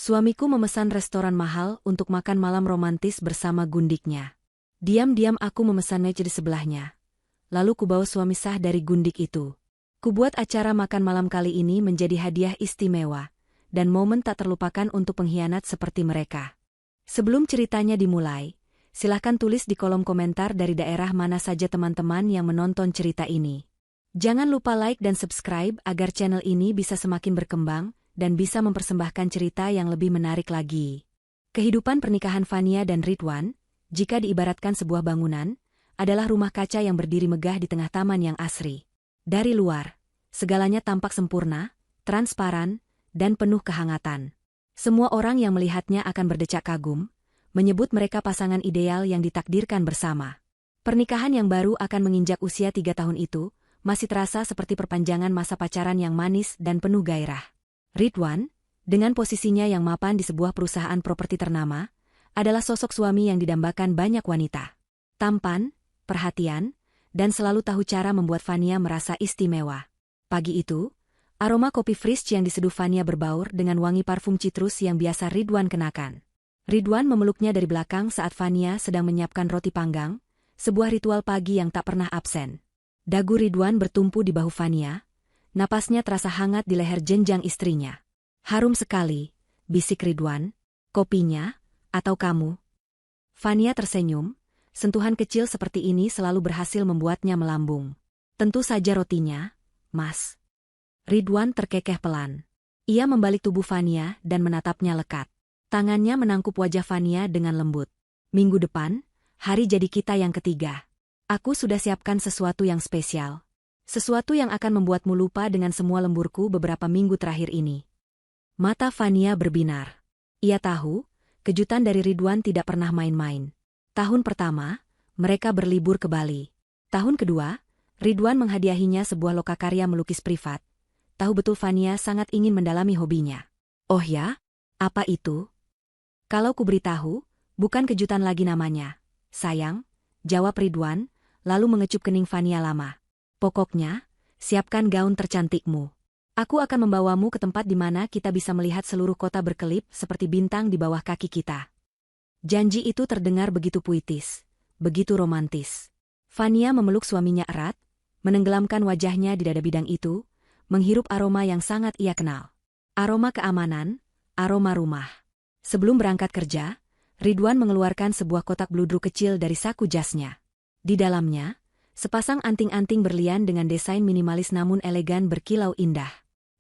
Suamiku memesan restoran mahal untuk makan malam romantis bersama gundiknya. Diam-diam aku memesan meja di sebelahnya. Lalu kubawa suami sah dari gundik itu. Kubuat acara makan malam kali ini menjadi hadiah istimewa, dan momen tak terlupakan untuk pengkhianat seperti mereka. Sebelum ceritanya dimulai, silahkan tulis di kolom komentar dari daerah mana saja teman-teman yang menonton cerita ini. Jangan lupa like dan subscribe agar channel ini bisa semakin berkembang dan bisa mempersembahkan cerita yang lebih menarik lagi. Kehidupan pernikahan Fania dan Ridwan, jika diibaratkan sebuah bangunan, adalah rumah kaca yang berdiri megah di tengah taman yang asri. Dari luar, segalanya tampak sempurna, transparan, dan penuh kehangatan. Semua orang yang melihatnya akan berdecak kagum, menyebut mereka pasangan ideal yang ditakdirkan bersama. Pernikahan yang baru akan menginjak usia 3 tahun itu, masih terasa seperti perpanjangan masa pacaran yang manis dan penuh gairah. Ridwan, dengan posisinya yang mapan di sebuah perusahaan properti ternama, adalah sosok suami yang didambakan banyak wanita. Tampan, perhatian, dan selalu tahu cara membuat Fania merasa istimewa. Pagi itu, aroma kopi fresh yang diseduh Fania berbaur dengan wangi parfum citrus yang biasa Ridwan kenakan. Ridwan memeluknya dari belakang saat Fania sedang menyiapkan roti panggang, sebuah ritual pagi yang tak pernah absen. Dagu Ridwan bertumpu di bahu Fania. Napasnya terasa hangat di leher jenjang istrinya. Harum sekali, bisik Ridwan. Kopinya, atau kamu? Fania tersenyum, sentuhan kecil seperti ini selalu berhasil membuatnya melambung. Tentu saja rotinya, Mas. Ridwan terkekeh pelan. Ia membalik tubuh Fania dan menatapnya lekat. Tangannya menangkup wajah Fania dengan lembut. Minggu depan, hari jadi kita yang ketiga. Aku sudah siapkan sesuatu yang spesial. Sesuatu yang akan membuatmu lupa dengan semua lemburku beberapa minggu terakhir ini. Mata Fania berbinar. Ia tahu, kejutan dari Ridwan tidak pernah main-main. Tahun pertama, mereka berlibur ke Bali. Tahun kedua, Ridwan menghadiahinya sebuah lokakarya melukis privat. Tahu betul Fania sangat ingin mendalami hobinya. Oh ya? Apa itu? Kalau kuberitahu, bukan kejutan lagi namanya. Sayang, jawab Ridwan, lalu mengecup kening Fania lama. Pokoknya, siapkan gaun tercantikmu. Aku akan membawamu ke tempat di mana kita bisa melihat seluruh kota berkelip seperti bintang di bawah kaki kita. Janji itu terdengar begitu puitis, begitu romantis. Fania memeluk suaminya erat, menenggelamkan wajahnya di dada bidang itu, menghirup aroma yang sangat ia kenal. Aroma keamanan, aroma rumah. Sebelum berangkat kerja, Ridwan mengeluarkan sebuah kotak bludru kecil dari saku jasnya. Di dalamnya, sepasang anting-anting berlian dengan desain minimalis namun elegan berkilau indah.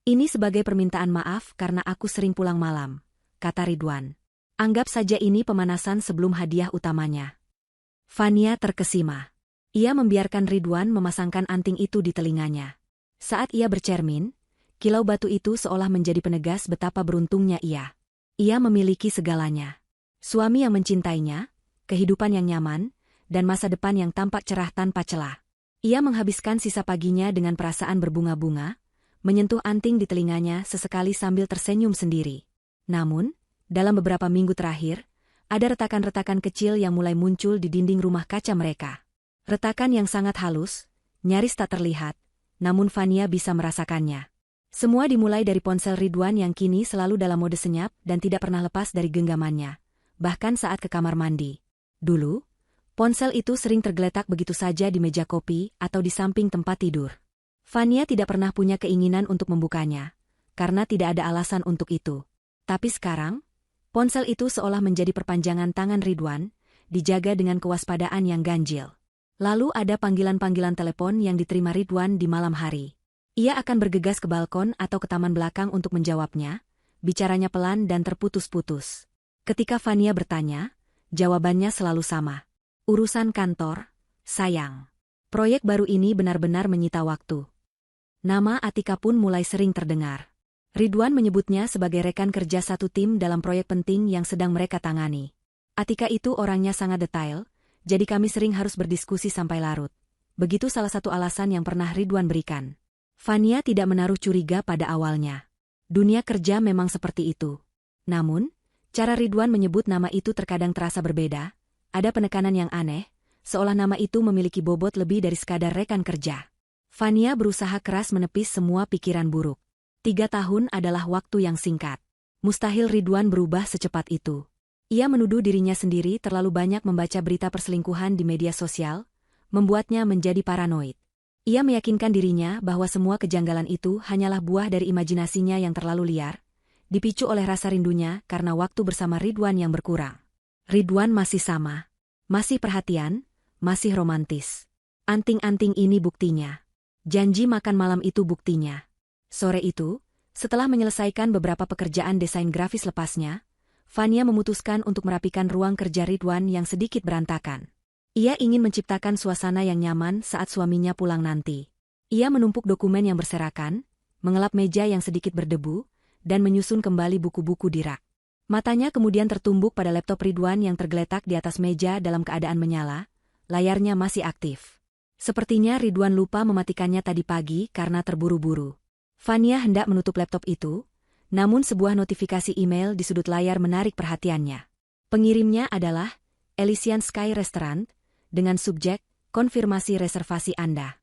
Ini sebagai permintaan maaf karena aku sering pulang malam, kata Ridwan. Anggap saja ini pemanasan sebelum hadiah utamanya. Fania terkesima. Ia membiarkan Ridwan memasangkan anting itu di telinganya. Saat ia bercermin, kilau batu itu seolah menjadi penegas betapa beruntungnya ia. Ia memiliki segalanya. Suami yang mencintainya, kehidupan yang nyaman, dan masa depan yang tampak cerah tanpa celah. Ia menghabiskan sisa paginya dengan perasaan berbunga-bunga, menyentuh anting di telinganya sesekali sambil tersenyum sendiri. Namun, dalam beberapa minggu terakhir, ada retakan-retakan kecil yang mulai muncul di dinding rumah kaca mereka. Retakan yang sangat halus, nyaris tak terlihat, namun Fania bisa merasakannya. Semua dimulai dari ponsel Ridwan yang kini selalu dalam mode senyap dan tidak pernah lepas dari genggamannya, bahkan saat ke kamar mandi. Dulu, ponsel itu sering tergeletak begitu saja di meja kopi atau di samping tempat tidur. Fania tidak pernah punya keinginan untuk membukanya, karena tidak ada alasan untuk itu. Tapi sekarang, ponsel itu seolah menjadi perpanjangan tangan Ridwan, dijaga dengan kewaspadaan yang ganjil. Lalu ada panggilan-panggilan telepon yang diterima Ridwan di malam hari. Ia akan bergegas ke balkon atau ke taman belakang untuk menjawabnya, bicaranya pelan dan terputus-putus. Ketika Fania bertanya, jawabannya selalu sama. Urusan kantor, sayang. Proyek baru ini benar-benar menyita waktu. Nama Atika pun mulai sering terdengar. Ridwan menyebutnya sebagai rekan kerja satu tim dalam proyek penting yang sedang mereka tangani. Atika itu orangnya sangat detail, jadi kami sering harus berdiskusi sampai larut. Begitu salah satu alasan yang pernah Ridwan berikan. Fania tidak menaruh curiga pada awalnya. Dunia kerja memang seperti itu. Namun, cara Ridwan menyebut nama itu terkadang terasa berbeda. Ada penekanan yang aneh, seolah nama itu memiliki bobot lebih dari sekadar rekan kerja. Fania berusaha keras menepis semua pikiran buruk. 3 tahun adalah waktu yang singkat. Mustahil Ridwan berubah secepat itu. Ia menuduh dirinya sendiri terlalu banyak membaca berita perselingkuhan di media sosial, membuatnya menjadi paranoid. Ia meyakinkan dirinya bahwa semua kejanggalan itu hanyalah buah dari imajinasinya yang terlalu liar, dipicu oleh rasa rindunya karena waktu bersama Ridwan yang berkurang. Ridwan masih sama. Masih perhatian, masih romantis. Anting-anting ini buktinya. Janji makan malam itu buktinya. Sore itu, setelah menyelesaikan beberapa pekerjaan desain grafis lepasnya, Fania memutuskan untuk merapikan ruang kerja Ridwan yang sedikit berantakan. Ia ingin menciptakan suasana yang nyaman saat suaminya pulang nanti. Ia menumpuk dokumen yang berserakan, mengelap meja yang sedikit berdebu, dan menyusun kembali buku-buku di rak. Matanya kemudian tertumbuk pada laptop Ridwan yang tergeletak di atas meja dalam keadaan menyala, layarnya masih aktif. Sepertinya Ridwan lupa mematikannya tadi pagi karena terburu-buru. Fania hendak menutup laptop itu, namun sebuah notifikasi email di sudut layar menarik perhatiannya. Pengirimnya adalah Elysian Sky Restaurant, dengan subjek, konfirmasi reservasi Anda.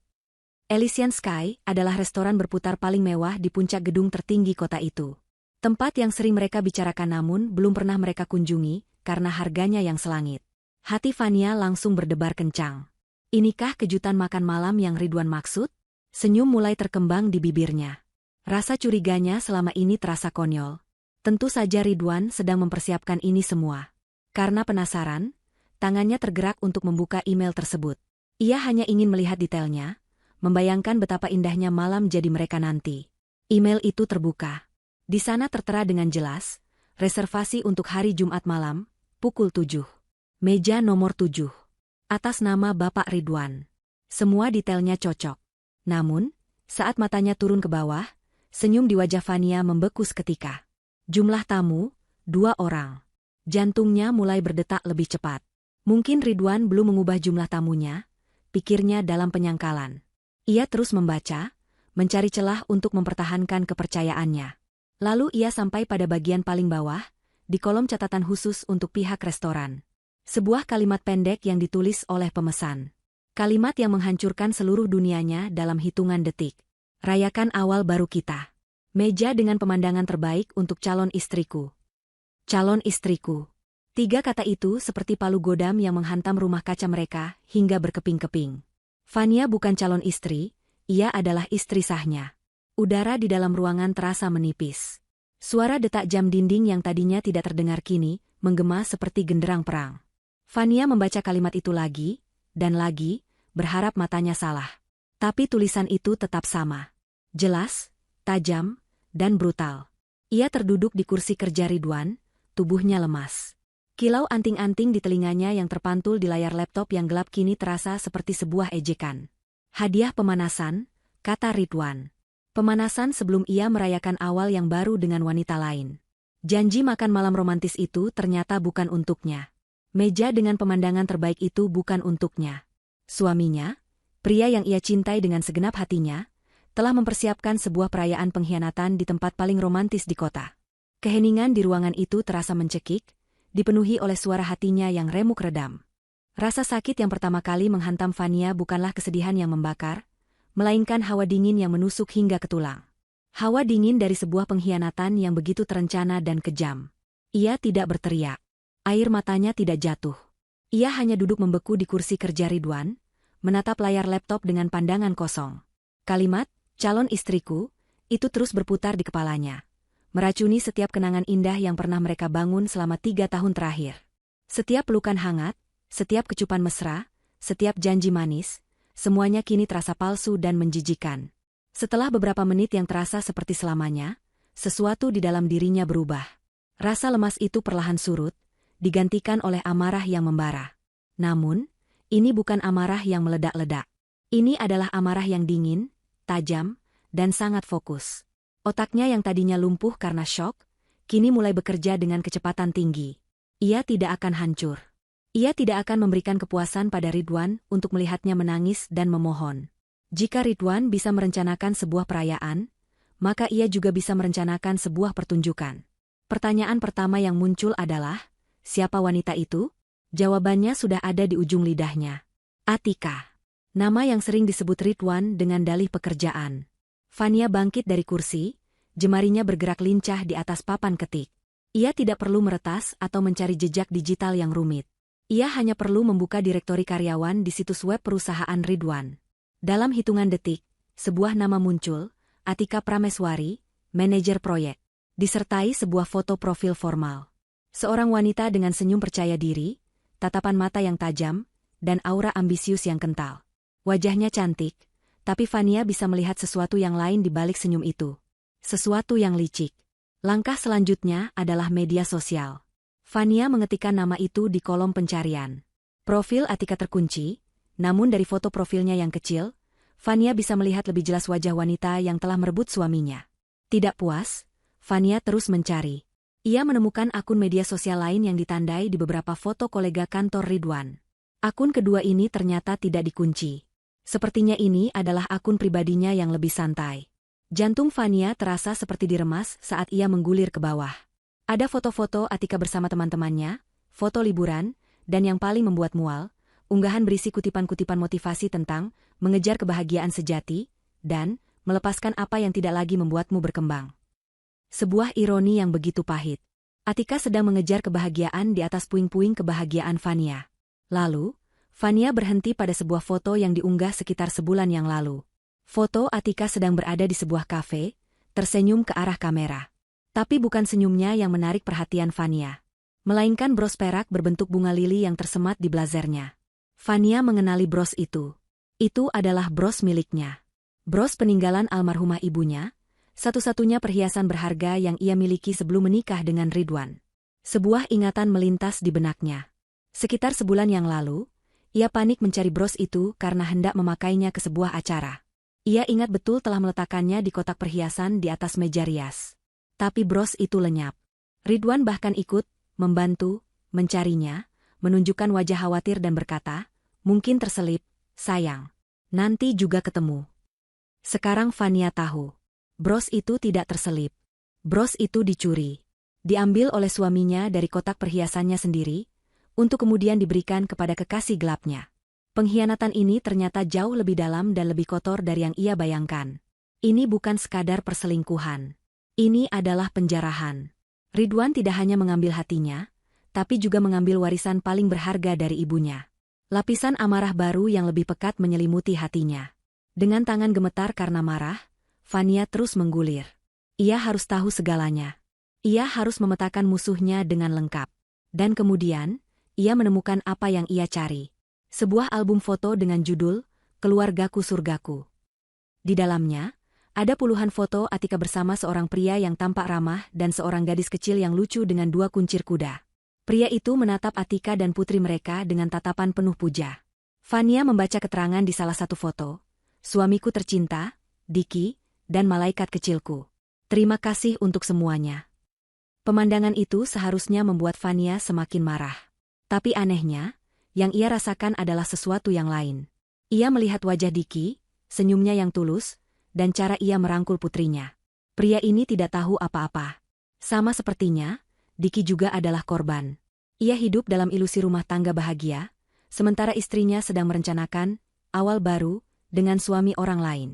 Elysian Sky adalah restoran berputar paling mewah di puncak gedung tertinggi kota itu. Tempat yang sering mereka bicarakan namun belum pernah mereka kunjungi, karena harganya yang selangit. Hati Fania langsung berdebar kencang. Inikah kejutan makan malam yang Ridwan maksud? Senyum mulai terkembang di bibirnya. Rasa curiganya selama ini terasa konyol. Tentu saja Ridwan sedang mempersiapkan ini semua. Karena penasaran, tangannya tergerak untuk membuka email tersebut. Ia hanya ingin melihat detailnya, membayangkan betapa indahnya malam jadi mereka nanti. Email itu terbuka. Di sana tertera dengan jelas, reservasi untuk hari Jumat malam, pukul 7. Meja nomor 7. Atas nama Bapak Ridwan. Semua detailnya cocok. Namun, saat matanya turun ke bawah, senyum di wajah Fania membeku seketika. Jumlah tamu, 2 orang. Jantungnya mulai berdetak lebih cepat. Mungkin Ridwan belum mengubah jumlah tamunya, pikirnya dalam penyangkalan. Ia terus membaca, mencari celah untuk mempertahankan kepercayaannya. Lalu ia sampai pada bagian paling bawah, di kolom catatan khusus untuk pihak restoran. Sebuah kalimat pendek yang ditulis oleh pemesan. Kalimat yang menghancurkan seluruh dunianya dalam hitungan detik. Rayakan awal baru kita. Meja dengan pemandangan terbaik untuk calon istriku. Calon istriku. 3 kata itu seperti palu godam yang menghantam rumah kaca mereka hingga berkeping-keping. Fania bukan calon istri, ia adalah istri sahnya. Udara di dalam ruangan terasa menipis. Suara detak jam dinding yang tadinya tidak terdengar kini, menggema seperti genderang perang. Fania membaca kalimat itu lagi, dan lagi, berharap matanya salah. Tapi tulisan itu tetap sama. Jelas, tajam, dan brutal. Ia terduduk di kursi kerja Ridwan, tubuhnya lemas. Kilau anting-anting di telinganya yang terpantul di layar laptop yang gelap kini terasa seperti sebuah ejekan. Hadiah pemanasan, kata Ridwan. Pemanasan sebelum ia merayakan awal yang baru dengan wanita lain. Janji makan malam romantis itu ternyata bukan untuknya. Meja dengan pemandangan terbaik itu bukan untuknya. Suaminya, pria yang ia cintai dengan segenap hatinya, telah mempersiapkan sebuah perayaan pengkhianatan di tempat paling romantis di kota. Keheningan di ruangan itu terasa mencekik, dipenuhi oleh suara hatinya yang remuk redam. Rasa sakit yang pertama kali menghantam Fania bukanlah kesedihan yang membakar, melainkan hawa dingin yang menusuk hingga ke tulang. Hawa dingin dari sebuah pengkhianatan yang begitu terencana dan kejam. Ia tidak berteriak. Air matanya tidak jatuh. Ia hanya duduk membeku di kursi kerja Ridwan, menatap layar laptop dengan pandangan kosong. Kalimat, calon istriku, itu terus berputar di kepalanya. Meracuni setiap kenangan indah yang pernah mereka bangun selama 3 tahun terakhir. Setiap pelukan hangat, setiap kecupan mesra, setiap janji manis, semuanya kini terasa palsu dan menjijikan. Setelah beberapa menit yang terasa seperti selamanya, sesuatu di dalam dirinya berubah. Rasa lemas itu perlahan surut, digantikan oleh amarah yang membara. Namun, ini bukan amarah yang meledak-ledak. Ini adalah amarah yang dingin, tajam, dan sangat fokus. Otaknya yang tadinya lumpuh karena syok, kini mulai bekerja dengan kecepatan tinggi. Ia tidak akan hancur. Ia tidak akan memberikan kepuasan pada Ridwan untuk melihatnya menangis dan memohon. Jika Ridwan bisa merencanakan sebuah perayaan, maka ia juga bisa merencanakan sebuah pertunjukan. Pertanyaan pertama yang muncul adalah, siapa wanita itu? Jawabannya sudah ada di ujung lidahnya. Atika. Nama yang sering disebut Ridwan dengan dalih pekerjaan. Fania bangkit dari kursi, jemarinya bergerak lincah di atas papan ketik. Ia tidak perlu meretas atau mencari jejak digital yang rumit. Ia hanya perlu membuka direktori karyawan di situs web perusahaan Ridwan. Dalam hitungan detik, sebuah nama muncul, Atika Prameswari, manajer proyek, disertai sebuah foto profil formal. Seorang wanita dengan senyum percaya diri, tatapan mata yang tajam, dan aura ambisius yang kental. Wajahnya cantik, tapi Fania bisa melihat sesuatu yang lain di balik senyum itu. Sesuatu yang licik. Langkah selanjutnya adalah media sosial. Fania mengetikkan nama itu di kolom pencarian. Profil Atika terkunci, namun dari foto profilnya yang kecil, Fania bisa melihat lebih jelas wajah wanita yang telah merebut suaminya. Tidak puas, Fania terus mencari. Ia menemukan akun media sosial lain yang ditandai di beberapa foto kolega kantor Ridwan. Akun kedua ini ternyata tidak dikunci. Sepertinya ini adalah akun pribadinya yang lebih santai. Jantung Fania terasa seperti diremas saat ia menggulir ke bawah. Ada foto-foto Atika bersama teman-temannya, foto liburan, dan yang paling membuat mual, unggahan berisi kutipan-kutipan motivasi tentang mengejar kebahagiaan sejati, dan melepaskan apa yang tidak lagi membuatmu berkembang. Sebuah ironi yang begitu pahit. Atika sedang mengejar kebahagiaan di atas puing-puing kebahagiaan Fania. Lalu, Fania berhenti pada sebuah foto yang diunggah sekitar sebulan yang lalu. Foto Atika sedang berada di sebuah kafe, tersenyum ke arah kamera. Tapi bukan senyumnya yang menarik perhatian Fania, melainkan bros perak berbentuk bunga lili yang tersemat di blazernya. Fania mengenali bros itu. Itu adalah bros miliknya. Bros peninggalan almarhumah ibunya, satu-satunya perhiasan berharga yang ia miliki sebelum menikah dengan Ridwan. Sebuah ingatan melintas di benaknya. Sekitar sebulan yang lalu, ia panik mencari bros itu karena hendak memakainya ke sebuah acara. Ia ingat betul telah meletakkannya di kotak perhiasan di atas meja rias. Tapi bros itu lenyap. Ridwan bahkan ikut, membantu, mencarinya, menunjukkan wajah khawatir dan berkata, "Mungkin terselip, sayang. Nanti juga ketemu." Sekarang Fania tahu. Bros itu tidak terselip. Bros itu dicuri. Diambil oleh suaminya dari kotak perhiasannya sendiri, untuk kemudian diberikan kepada kekasih gelapnya. Pengkhianatan ini ternyata jauh lebih dalam dan lebih kotor dari yang ia bayangkan. Ini bukan sekadar perselingkuhan. Ini adalah penjarahan. Ridwan tidak hanya mengambil hatinya, tapi juga mengambil warisan paling berharga dari ibunya. Lapisan amarah baru yang lebih pekat menyelimuti hatinya. Dengan tangan gemetar karena marah, Fania terus menggulir. Ia harus tahu segalanya. Ia harus memetakan musuhnya dengan lengkap. Dan kemudian, ia menemukan apa yang ia cari. Sebuah album foto dengan judul, Keluargaku Surgaku. Di dalamnya, ada puluhan foto Atika bersama seorang pria yang tampak ramah dan seorang gadis kecil yang lucu dengan dua kuncir kuda. Pria itu menatap Atika dan putri mereka dengan tatapan penuh puja. Fania membaca keterangan di salah satu foto. "Suamiku tercinta, Diki, dan malaikat kecilku. Terima kasih untuk semuanya." Pemandangan itu seharusnya membuat Fania semakin marah. Tapi anehnya, yang ia rasakan adalah sesuatu yang lain. Ia melihat wajah Diki, senyumnya yang tulus, dan cara ia merangkul putrinya. Pria ini tidak tahu apa-apa. Sama sepertinya, Diki juga adalah korban. Ia hidup dalam ilusi rumah tangga bahagia, sementara istrinya sedang merencanakan awal baru dengan suami orang lain.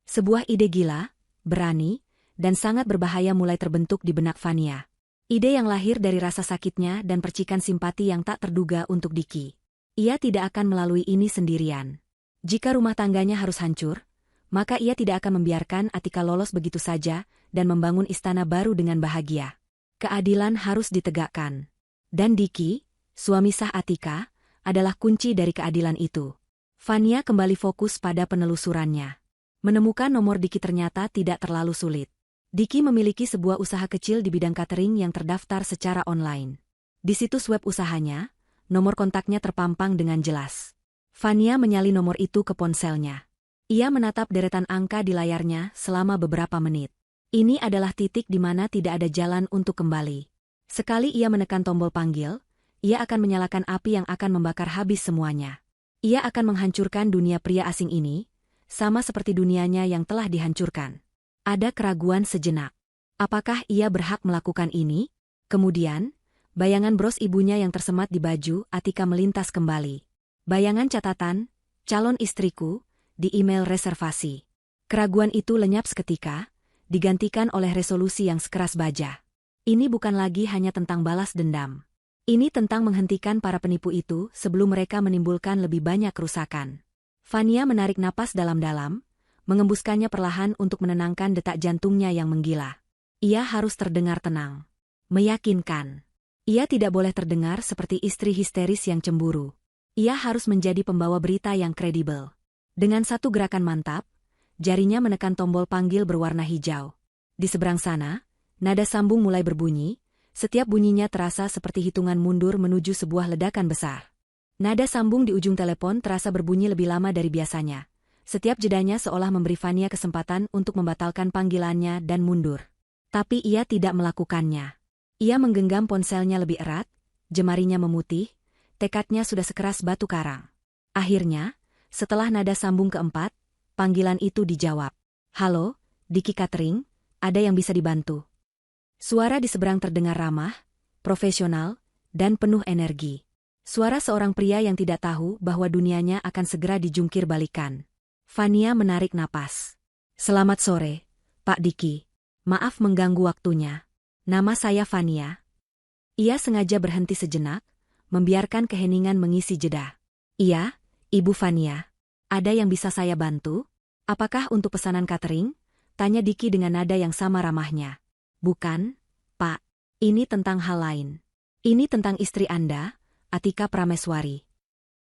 Sebuah ide gila, berani, dan sangat berbahaya mulai terbentuk di benak Fania. Ide yang lahir dari rasa sakitnya dan percikan simpati yang tak terduga untuk Diki. Ia tidak akan melalui ini sendirian. Jika rumah tangganya harus hancur, maka ia tidak akan membiarkan Atika lolos begitu saja dan membangun istana baru dengan bahagia. Keadilan harus ditegakkan. Dan Diki, suami sah Atika, adalah kunci dari keadilan itu. Fania kembali fokus pada penelusurannya. Menemukan nomor Diki ternyata tidak terlalu sulit. Diki memiliki sebuah usaha kecil di bidang catering yang terdaftar secara online. Di situs web usahanya, nomor kontaknya terpampang dengan jelas. Fania menyalin nomor itu ke ponselnya. Ia menatap deretan angka di layarnya selama beberapa menit. Ini adalah titik di mana tidak ada jalan untuk kembali. Sekali ia menekan tombol panggil, ia akan menyalakan api yang akan membakar habis semuanya. Ia akan menghancurkan dunia pria asing ini, sama seperti dunianya yang telah dihancurkan. Ada keraguan sejenak. Apakah ia berhak melakukan ini? Kemudian, bayangan bros ibunya yang tersemat di baju Atika melintas kembali. Bayangan catatan, calon istriku, di email reservasi. Keraguan itu lenyap seketika, digantikan oleh resolusi yang sekeras baja. Ini bukan lagi hanya tentang balas dendam. Ini tentang menghentikan para penipu itu sebelum mereka menimbulkan lebih banyak kerusakan. Fania menarik napas dalam-dalam, mengembuskannya perlahan untuk menenangkan detak jantungnya yang menggila. Ia harus terdengar tenang. Meyakinkan. Ia tidak boleh terdengar seperti istri histeris yang cemburu. Ia harus menjadi pembawa berita yang kredibel. Dengan satu gerakan mantap, jarinya menekan tombol panggil berwarna hijau. Di seberang sana, nada sambung mulai berbunyi, setiap bunyinya terasa seperti hitungan mundur menuju sebuah ledakan besar. Nada sambung di ujung telepon terasa berbunyi lebih lama dari biasanya. Setiap jedanya seolah memberi Fania kesempatan untuk membatalkan panggilannya dan mundur. Tapi ia tidak melakukannya. Ia menggenggam ponselnya lebih erat, jemarinya memutih, tekadnya sudah sekeras batu karang. Akhirnya, setelah nada sambung keempat, panggilan itu dijawab. "Halo, Diki Catering, ada yang bisa dibantu?" Suara di seberang terdengar ramah, profesional, dan penuh energi. Suara seorang pria yang tidak tahu bahwa dunianya akan segera dijungkir balikan. Fania menarik napas. "Selamat sore, Pak Diki. Maaf mengganggu waktunya. Nama saya Fania." Ia sengaja berhenti sejenak, membiarkan keheningan mengisi jeda. "Iya, Ibu Fania. Ada yang bisa saya bantu? Apakah untuk pesanan catering?" tanya Diki dengan nada yang sama ramahnya. "Bukan, Pak. Ini tentang hal lain. Ini tentang istri Anda, Atika Prameswari."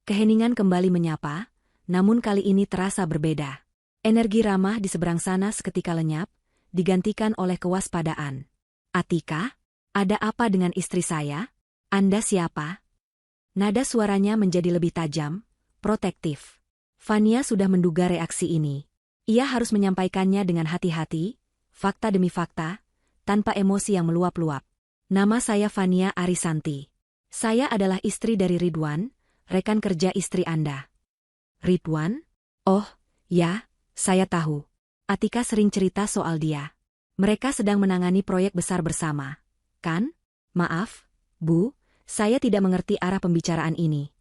Keheningan kembali menyapa, namun kali ini terasa berbeda. Energi ramah di seberang sana seketika lenyap, digantikan oleh kewaspadaan. "Atika, ada apa dengan istri saya? Anda siapa?" Nada suaranya menjadi lebih tajam, protektif. Fania sudah menduga reaksi ini. Ia harus menyampaikannya dengan hati-hati, fakta demi fakta, tanpa emosi yang meluap-luap. "Nama saya Fania Arisanti. Saya adalah istri dari Ridwan, rekan kerja istri Anda." "Ridwan? Oh, ya, saya tahu. Atika sering cerita soal dia. Mereka sedang menangani proyek besar bersama, kan? Maaf, Bu, saya tidak mengerti arah pembicaraan ini."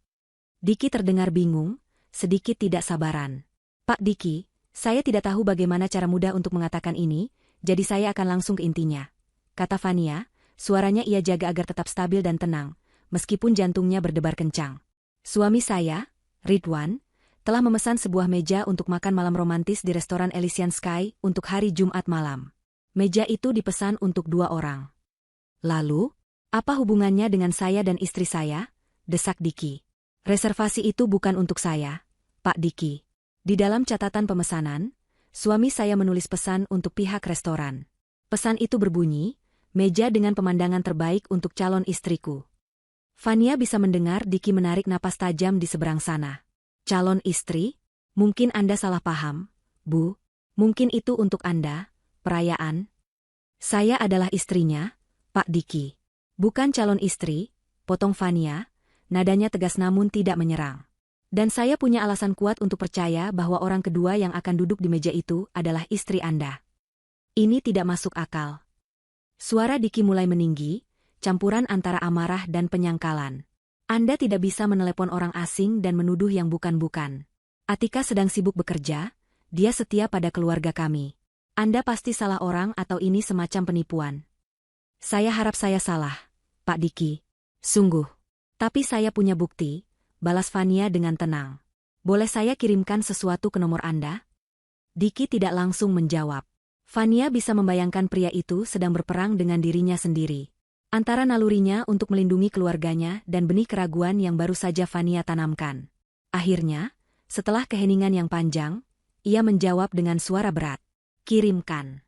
Diki terdengar bingung, sedikit tidak sabaran. "Pak Diki, saya tidak tahu bagaimana cara mudah untuk mengatakan ini, jadi saya akan langsung ke intinya," kata Fania, suaranya ia jaga agar tetap stabil dan tenang, meskipun jantungnya berdebar kencang. "Suami saya, Ridwan, telah memesan sebuah meja untuk makan malam romantis di restoran Elysian Sky untuk hari Jumat malam. Meja itu dipesan untuk 2 orang. Lalu, apa hubungannya dengan saya dan istri saya?" desak Diki. "Reservasi itu bukan untuk saya, Pak Diki. Di dalam catatan pemesanan, suami saya menulis pesan untuk pihak restoran. Pesan itu berbunyi, meja dengan pemandangan terbaik untuk calon istriku." Fania bisa mendengar Diki menarik napas tajam di seberang sana. "Calon istri? Mungkin Anda salah paham, Bu. Mungkin itu untuk Anda, perayaan." "Saya adalah istrinya, Pak Diki." "Bukan calon istri," potong Fania, nadanya tegas namun tidak menyerang. "Dan saya punya alasan kuat untuk percaya bahwa orang kedua yang akan duduk di meja itu adalah istri Anda." Ini tidak masuk akal. Suara Diki mulai meninggi, campuran antara amarah dan penyangkalan. "Anda tidak bisa menelepon orang asing dan menuduh yang bukan-bukan. Atika sedang sibuk bekerja, dia setia pada keluarga kami. Anda pasti salah orang atau ini semacam penipuan." "Saya harap saya salah, Pak Diki. Sungguh. Tapi saya punya bukti," balas Fania dengan tenang. "Boleh saya kirimkan sesuatu ke nomor Anda?" Diki tidak langsung menjawab. Fania bisa membayangkan pria itu sedang berperang dengan dirinya sendiri. Antara nalurinya untuk melindungi keluarganya dan benih keraguan yang baru saja Fania tanamkan. Akhirnya, setelah keheningan yang panjang, ia menjawab dengan suara berat. "Kirimkan."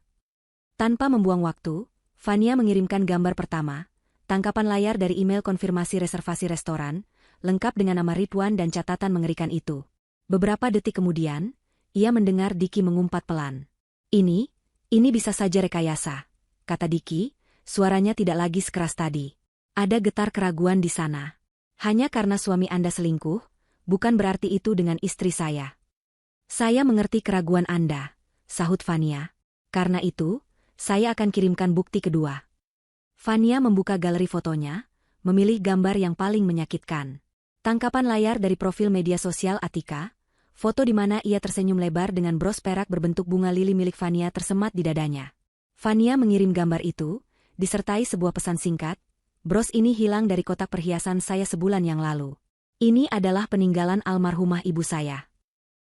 Tanpa membuang waktu, Fania mengirimkan gambar pertama, tangkapan layar dari email konfirmasi reservasi restoran, lengkap dengan nama Ridwan dan catatan mengerikan itu. Beberapa detik kemudian, ia mendengar Diki mengumpat pelan. Ini bisa saja rekayasa," kata Diki, suaranya tidak lagi sekeras tadi. "Ada getar keraguan di sana. Hanya karena suami Anda selingkuh, bukan berarti itu dengan istri saya." "Saya mengerti keraguan Anda," sahut Fania. "Karena itu, saya akan kirimkan bukti kedua." Fania membuka galeri fotonya, memilih gambar yang paling menyakitkan. Tangkapan layar dari profil media sosial Atika, foto di mana ia tersenyum lebar dengan bros perak berbentuk bunga lili milik Fania tersemat di dadanya. Fania mengirim gambar itu, disertai sebuah pesan singkat, "Bros, ini hilang dari kotak perhiasan saya sebulan yang lalu. Ini adalah peninggalan almarhumah ibu saya."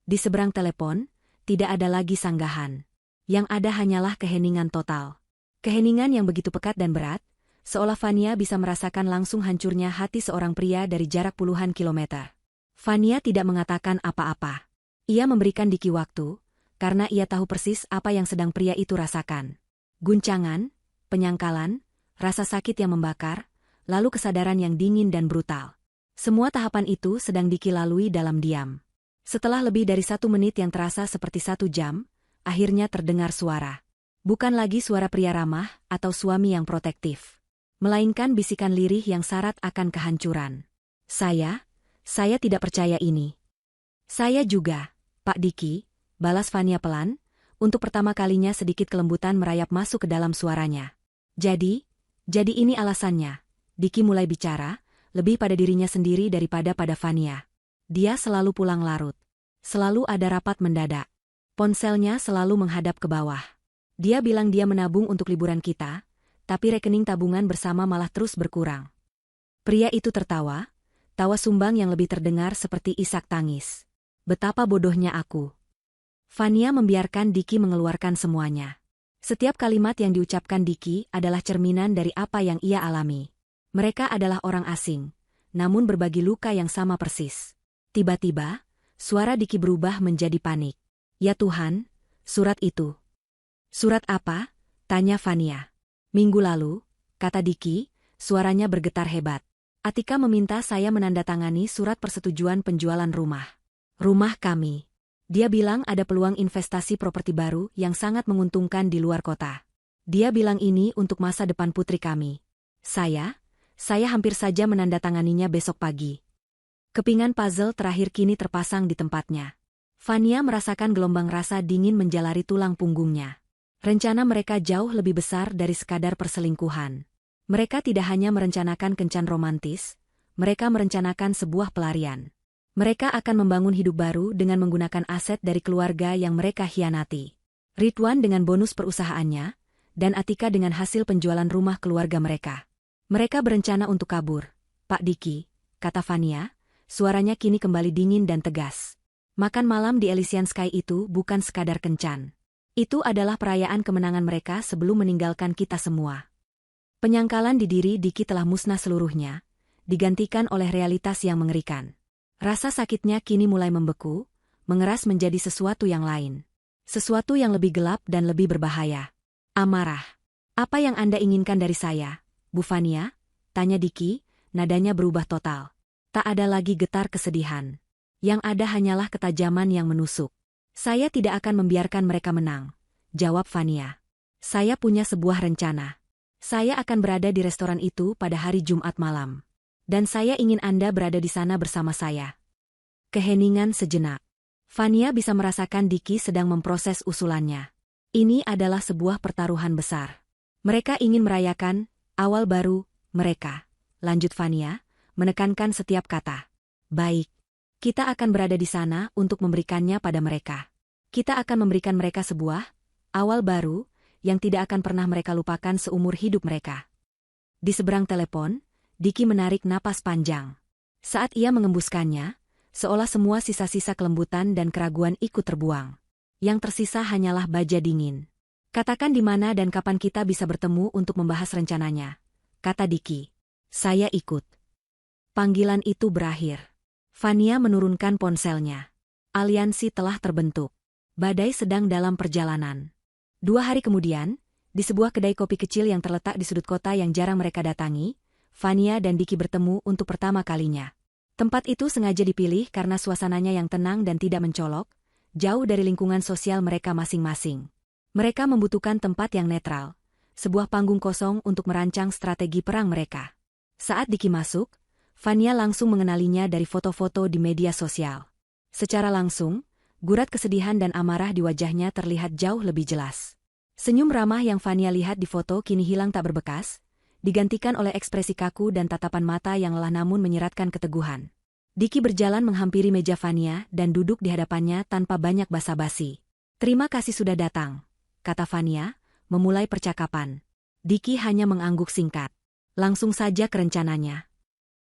Di seberang telepon, tidak ada lagi sanggahan. Yang ada hanyalah keheningan total. Keheningan yang begitu pekat dan berat, seolah Fania bisa merasakan langsung hancurnya hati seorang pria dari jarak puluhan kilometer. Fania tidak mengatakan apa-apa. Ia memberikan Diki waktu, karena ia tahu persis apa yang sedang pria itu rasakan. Guncangan, penyangkalan, rasa sakit yang membakar, lalu kesadaran yang dingin dan brutal. Semua tahapan itu sedang Diki lalui dalam diam. Setelah lebih dari 1 menit yang terasa seperti 1 jam, akhirnya terdengar suara. Bukan lagi suara pria ramah atau suami yang protektif, melainkan bisikan lirih yang syarat akan kehancuran. Saya tidak percaya ini." "Saya juga, Pak Diki," balas Fania pelan, untuk pertama kalinya sedikit kelembutan merayap masuk ke dalam suaranya. Jadi ini alasannya." Diki mulai bicara, lebih pada dirinya sendiri daripada pada Fania. Dia selalu pulang larut. Selalu ada rapat mendadak. Ponselnya selalu menghadap ke bawah. Dia bilang dia menabung untuk liburan kita, tapi rekening tabungan bersama malah terus berkurang. Pria itu tertawa, tawa sumbang yang lebih terdengar seperti isak tangis. "Betapa bodohnya aku." Fania membiarkan Diki mengeluarkan semuanya. Setiap kalimat yang diucapkan Diki adalah cerminan dari apa yang ia alami. Mereka adalah orang asing, namun berbagi luka yang sama persis. Tiba-tiba, suara Diki berubah menjadi panik. "Ya Tuhan, surat itu." "Surat apa?" tanya Fania. "Minggu lalu," kata Diki, suaranya bergetar hebat. "Atika meminta saya menandatangani surat persetujuan penjualan rumah. Rumah kami. Dia bilang ada peluang investasi properti baru yang sangat menguntungkan di luar kota. Dia bilang ini untuk masa depan putri kami. Saya hampir saja menandatanganinya besok pagi." Kepingan puzzle terakhir kini terpasang di tempatnya. Fania merasakan gelombang rasa dingin menjalari tulang punggungnya. Rencana mereka jauh lebih besar dari sekadar perselingkuhan. Mereka tidak hanya merencanakan kencan romantis, mereka merencanakan sebuah pelarian. Mereka akan membangun hidup baru dengan menggunakan aset dari keluarga yang mereka hianati. Ridwan dengan bonus perusahaannya, dan Atika dengan hasil penjualan rumah keluarga mereka. Mereka berencana untuk kabur. "Pak Diki," kata Fania, suaranya kini kembali dingin dan tegas. "Makan malam di Elysian Sky itu bukan sekadar kencan. Itu adalah perayaan kemenangan mereka sebelum meninggalkan kita semua." Penyangkalan di diri Diki telah musnah seluruhnya, digantikan oleh realitas yang mengerikan. Rasa sakitnya kini mulai membeku, mengeras menjadi sesuatu yang lain. Sesuatu yang lebih gelap dan lebih berbahaya. "Amarah. Apa yang Anda inginkan dari saya, Bu Fania?" tanya Diki, nadanya berubah total. Tak ada lagi getar kesedihan. Yang ada hanyalah ketajaman yang menusuk. "Saya tidak akan membiarkan mereka menang," jawab Fania. "Saya punya sebuah rencana. Saya akan berada di restoran itu pada hari Jumat malam. Dan saya ingin Anda berada di sana bersama saya." Keheningan sejenak. Fania bisa merasakan Diki sedang memproses usulannya. Ini adalah sebuah pertaruhan besar. Mereka ingin merayakan awal baru mereka. Lanjut Fania, menekankan setiap kata. "Baik. Kita akan berada di sana untuk memberikannya pada mereka. Kita akan memberikan mereka sebuah awal baru yang tidak akan pernah mereka lupakan seumur hidup mereka." Di seberang telepon, Diki menarik napas panjang. Saat ia mengembuskannya, seolah semua sisa-sisa kelembutan dan keraguan ikut terbuang. Yang tersisa hanyalah baja dingin. "Katakan di mana dan kapan kita bisa bertemu untuk membahas rencananya," kata Diki. "Saya ikut." Panggilan itu berakhir. Fania menurunkan ponselnya. Aliansi telah terbentuk. Badai sedang dalam perjalanan. 2 hari kemudian, di sebuah kedai kopi kecil yang terletak di sudut kota yang jarang mereka datangi, Fania dan Diki bertemu untuk pertama kalinya. Tempat itu sengaja dipilih karena suasananya yang tenang dan tidak mencolok, jauh dari lingkungan sosial mereka masing-masing. Mereka membutuhkan tempat yang netral, sebuah panggung kosong untuk merancang strategi perang mereka. Saat Diki masuk, Fania langsung mengenalinya dari foto-foto di media sosial. Secara langsung, gurat kesedihan dan amarah di wajahnya terlihat jauh lebih jelas. Senyum ramah yang Fania lihat di foto kini hilang tak berbekas, digantikan oleh ekspresi kaku dan tatapan mata yang lelah namun menyeratkan keteguhan. Diki berjalan menghampiri meja Fania dan duduk di hadapannya tanpa banyak basa-basi. "Terima kasih sudah datang," kata Fania, memulai percakapan. Diki hanya mengangguk singkat. Langsung saja ke rencananya.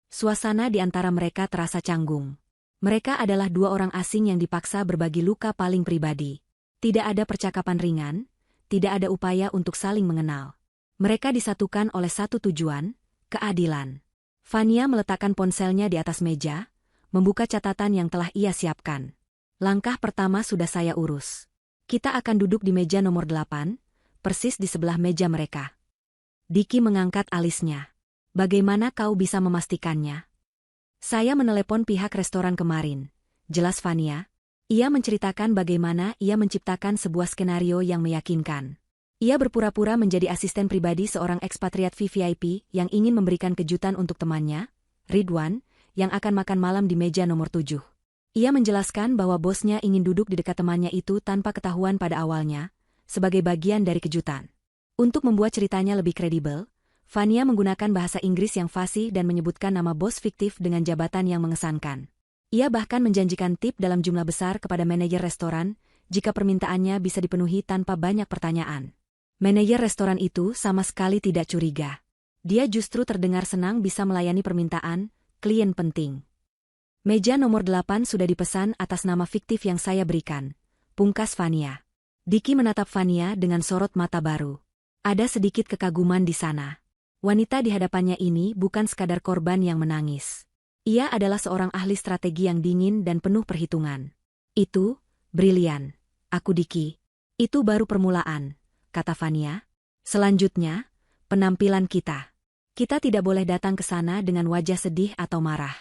Suasana di antara mereka terasa canggung. Mereka adalah dua orang asing yang dipaksa berbagi luka paling pribadi. Tidak ada percakapan ringan, tidak ada upaya untuk saling mengenal. Mereka disatukan oleh satu tujuan, keadilan. Vania meletakkan ponselnya di atas meja, membuka catatan yang telah ia siapkan. Langkah pertama sudah saya urus. Kita akan duduk di meja nomor 8, persis di sebelah meja mereka. Diki mengangkat alisnya. Bagaimana kau bisa memastikannya? Saya menelepon pihak restoran kemarin. Jelas Vania. Ia menceritakan bagaimana ia menciptakan sebuah skenario yang meyakinkan. Ia berpura-pura menjadi asisten pribadi seorang ekspatriat VVIP yang ingin memberikan kejutan untuk temannya, Ridwan, yang akan makan malam di meja nomor 7. Ia menjelaskan bahwa bosnya ingin duduk di dekat temannya itu tanpa ketahuan pada awalnya, sebagai bagian dari kejutan. Untuk membuat ceritanya lebih kredibel, Vania menggunakan bahasa Inggris yang fasih dan menyebutkan nama bos fiktif dengan jabatan yang mengesankan. Ia bahkan menjanjikan tip dalam jumlah besar kepada manajer restoran jika permintaannya bisa dipenuhi tanpa banyak pertanyaan. Manajer restoran itu sama sekali tidak curiga. Dia justru terdengar senang bisa melayani permintaan klien penting. Meja nomor 8 sudah dipesan atas nama fiktif yang saya berikan, pungkas Vania. Diki menatap Vania dengan sorot mata baru. Ada sedikit kekaguman di sana. Wanita di hadapannya ini bukan sekadar korban yang menangis. Ia adalah seorang ahli strategi yang dingin dan penuh perhitungan. Itu, brilian. Aku Diki. Itu baru permulaan, kata Vania. Selanjutnya, penampilan kita. Kita tidak boleh datang ke sana dengan wajah sedih atau marah.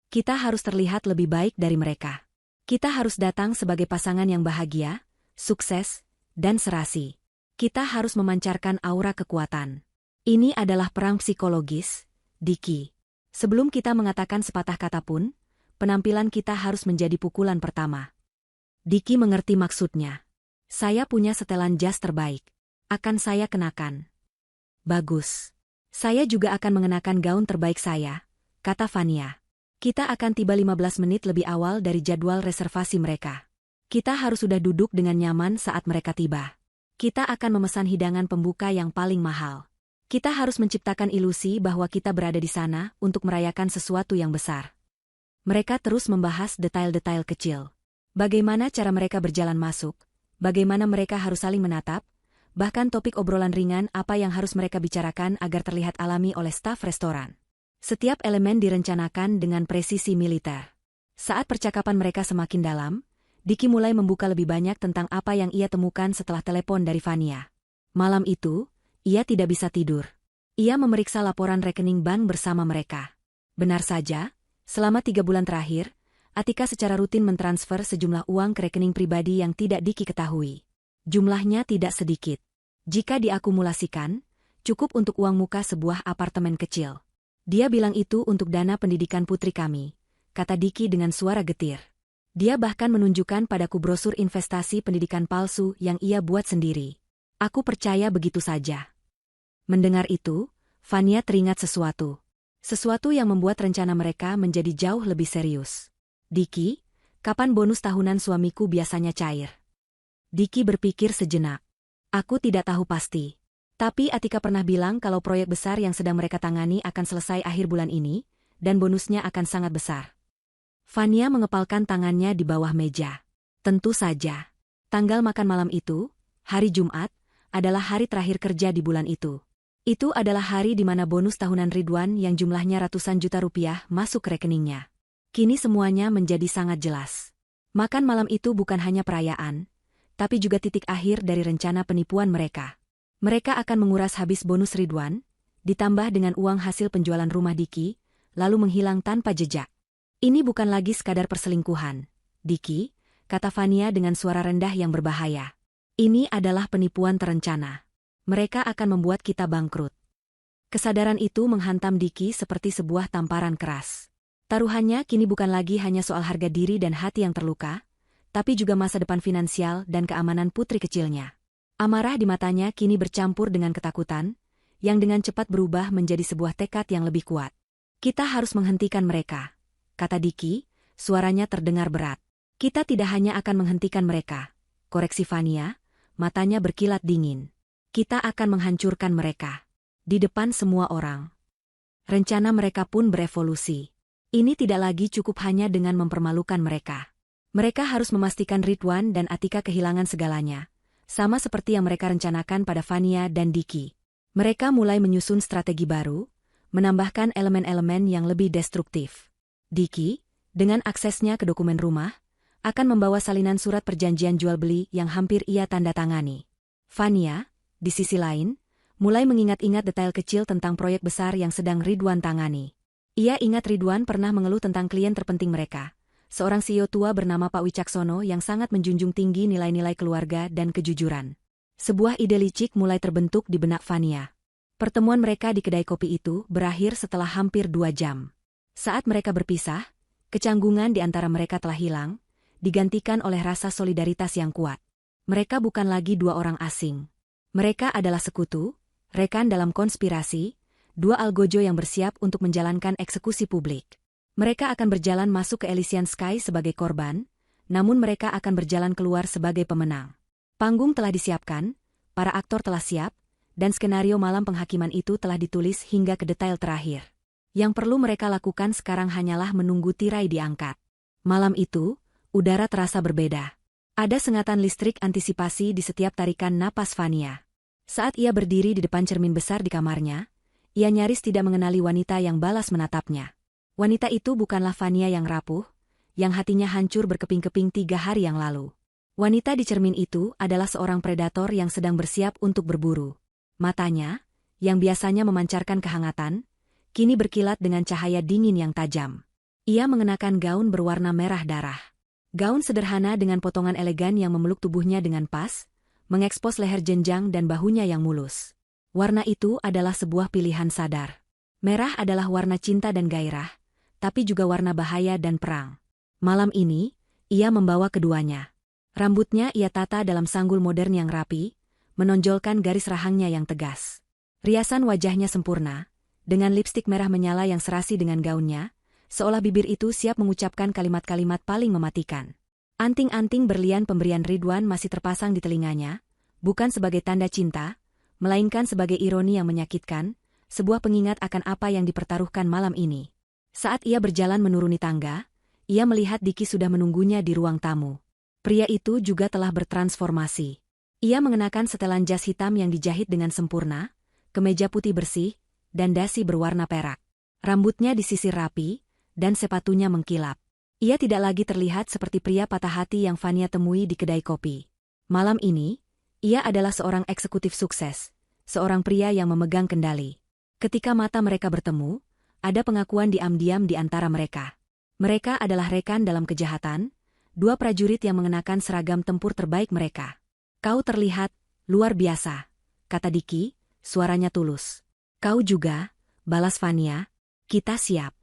Kita harus terlihat lebih baik dari mereka. Kita harus datang sebagai pasangan yang bahagia, sukses, dan serasi. Kita harus memancarkan aura kekuatan. Ini adalah perang psikologis, Diki. Sebelum kita mengatakan sepatah kata pun, penampilan kita harus menjadi pukulan pertama. Diki mengerti maksudnya. Saya punya setelan jas terbaik. Akan saya kenakan. Bagus. Saya juga akan mengenakan gaun terbaik saya, kata Vania. Kita akan tiba 15 menit lebih awal dari jadwal reservasi mereka. Kita harus sudah duduk dengan nyaman saat mereka tiba. Kita akan memesan hidangan pembuka yang paling mahal. Kita harus menciptakan ilusi bahwa kita berada di sana untuk merayakan sesuatu yang besar. Mereka terus membahas detail-detail kecil. Bagaimana cara mereka berjalan masuk, bagaimana mereka harus saling menatap, bahkan topik obrolan ringan apa yang harus mereka bicarakan agar terlihat alami oleh staf restoran. Setiap elemen direncanakan dengan presisi militer. Saat percakapan mereka semakin dalam, Diki mulai membuka lebih banyak tentang apa yang ia temukan setelah telepon dari Vania. Malam itu, ia tidak bisa tidur. Ia memeriksa laporan rekening bank bersama mereka. Benar saja, selama 3 bulan terakhir, Atika secara rutin mentransfer sejumlah uang ke rekening pribadi yang tidak Diki ketahui. Jumlahnya tidak sedikit. Jika diakumulasikan, cukup untuk uang muka sebuah apartemen kecil. Dia bilang itu untuk dana pendidikan putri kami, kata Diki dengan suara getir. Dia bahkan menunjukkan padaku brosur investasi pendidikan palsu yang ia buat sendiri. Aku percaya begitu saja. Mendengar itu, Vania teringat sesuatu. Sesuatu yang membuat rencana mereka menjadi jauh lebih serius. Diki, kapan bonus tahunan suamiku biasanya cair? Diki berpikir sejenak. Aku tidak tahu pasti. Tapi Atika pernah bilang kalau proyek besar yang sedang mereka tangani akan selesai akhir bulan ini, dan bonusnya akan sangat besar. Vania mengepalkan tangannya di bawah meja. Tentu saja. Tanggal makan malam itu, hari Jumat, adalah hari terakhir kerja di bulan itu. Itu adalah hari di mana bonus tahunan Ridwan yang jumlahnya ratusan juta rupiah masuk ke rekeningnya. Kini semuanya menjadi sangat jelas. Makan malam itu bukan hanya perayaan, tapi juga titik akhir dari rencana penipuan mereka. Mereka akan menguras habis bonus Ridwan, ditambah dengan uang hasil penjualan rumah Diki, lalu menghilang tanpa jejak. Ini bukan lagi sekadar perselingkuhan, Diki, kata Vania dengan suara rendah yang berbahaya. Ini adalah penipuan terencana. Mereka akan membuat kita bangkrut. Kesadaran itu menghantam Diki seperti sebuah tamparan keras. Taruhannya kini bukan lagi hanya soal harga diri dan hati yang terluka, tapi juga masa depan finansial dan keamanan putri kecilnya. Amarah di matanya kini bercampur dengan ketakutan, yang dengan cepat berubah menjadi sebuah tekad yang lebih kuat. Kita harus menghentikan mereka, kata Diki, suaranya terdengar berat. Kita tidak hanya akan menghentikan mereka, koreksi Vania, matanya berkilat dingin. Kita akan menghancurkan mereka. Di depan semua orang. Rencana mereka pun berevolusi. Ini tidak lagi cukup hanya dengan mempermalukan mereka. Mereka harus memastikan Ridwan dan Atika kehilangan segalanya. Sama seperti yang mereka rencanakan pada Fania dan Diki. Mereka mulai menyusun strategi baru, menambahkan elemen-elemen yang lebih destruktif. Diki, dengan aksesnya ke dokumen rumah, akan membawa salinan surat perjanjian jual-beli yang hampir ia tanda tangani. Fania, di sisi lain, mulai mengingat-ingat detail kecil tentang proyek besar yang sedang Ridwan tangani. Ia ingat Ridwan pernah mengeluh tentang klien terpenting mereka, seorang CEO tua bernama Pak Wicaksono yang sangat menjunjung tinggi nilai-nilai keluarga dan kejujuran. Sebuah ide licik mulai terbentuk di benak Fania. Pertemuan mereka di kedai kopi itu berakhir setelah hampir 2 jam. Saat mereka berpisah, kecanggungan di antara mereka telah hilang, digantikan oleh rasa solidaritas yang kuat. Mereka bukan lagi 2 orang asing. Mereka adalah sekutu, rekan dalam konspirasi, 2 algojo yang bersiap untuk menjalankan eksekusi publik. Mereka akan berjalan masuk ke Elysian Sky sebagai korban, namun mereka akan berjalan keluar sebagai pemenang. Panggung telah disiapkan, para aktor telah siap, dan skenario malam penghakiman itu telah ditulis hingga ke detail terakhir. Yang perlu mereka lakukan sekarang hanyalah menunggu tirai diangkat. Malam itu, udara terasa berbeda. Ada sengatan listrik antisipasi di setiap tarikan napas Fania. Saat ia berdiri di depan cermin besar di kamarnya, ia nyaris tidak mengenali wanita yang balas menatapnya. Wanita itu bukanlah Fania yang rapuh, yang hatinya hancur berkeping-keping 3 hari yang lalu. Wanita di cermin itu adalah seorang predator yang sedang bersiap untuk berburu. Matanya, yang biasanya memancarkan kehangatan, kini berkilat dengan cahaya dingin yang tajam. Ia mengenakan gaun berwarna merah darah. Gaun sederhana dengan potongan elegan yang memeluk tubuhnya dengan pas, mengekspos leher jenjang dan bahunya yang mulus. Warna itu adalah sebuah pilihan sadar. Merah adalah warna cinta dan gairah, tapi juga warna bahaya dan perang. Malam ini, ia membawa keduanya. Rambutnya ia tata dalam sanggul modern yang rapi, menonjolkan garis rahangnya yang tegas. Riasan wajahnya sempurna, dengan lipstik merah menyala yang serasi dengan gaunnya, seolah bibir itu siap mengucapkan kalimat-kalimat paling mematikan. Anting-anting berlian pemberian Ridwan masih terpasang di telinganya, bukan sebagai tanda cinta, melainkan sebagai ironi yang menyakitkan, sebuah pengingat akan apa yang dipertaruhkan malam ini. Saat ia berjalan menuruni tangga, ia melihat Diki sudah menunggunya di ruang tamu. Pria itu juga telah bertransformasi. Ia mengenakan setelan jas hitam yang dijahit dengan sempurna, kemeja putih bersih, dan dasi berwarna perak. Rambutnya disisir rapi, dan sepatunya mengkilap. Ia tidak lagi terlihat seperti pria patah hati yang Fania temui di kedai kopi. Malam ini, ia adalah seorang eksekutif sukses, seorang pria yang memegang kendali. Ketika mata mereka bertemu, ada pengakuan diam-diam di antara mereka. Mereka adalah rekan dalam kejahatan, 2 prajurit yang mengenakan seragam tempur terbaik mereka. Kau terlihat luar biasa, kata Diki, suaranya tulus. Kau juga, balas Fania, kita siap.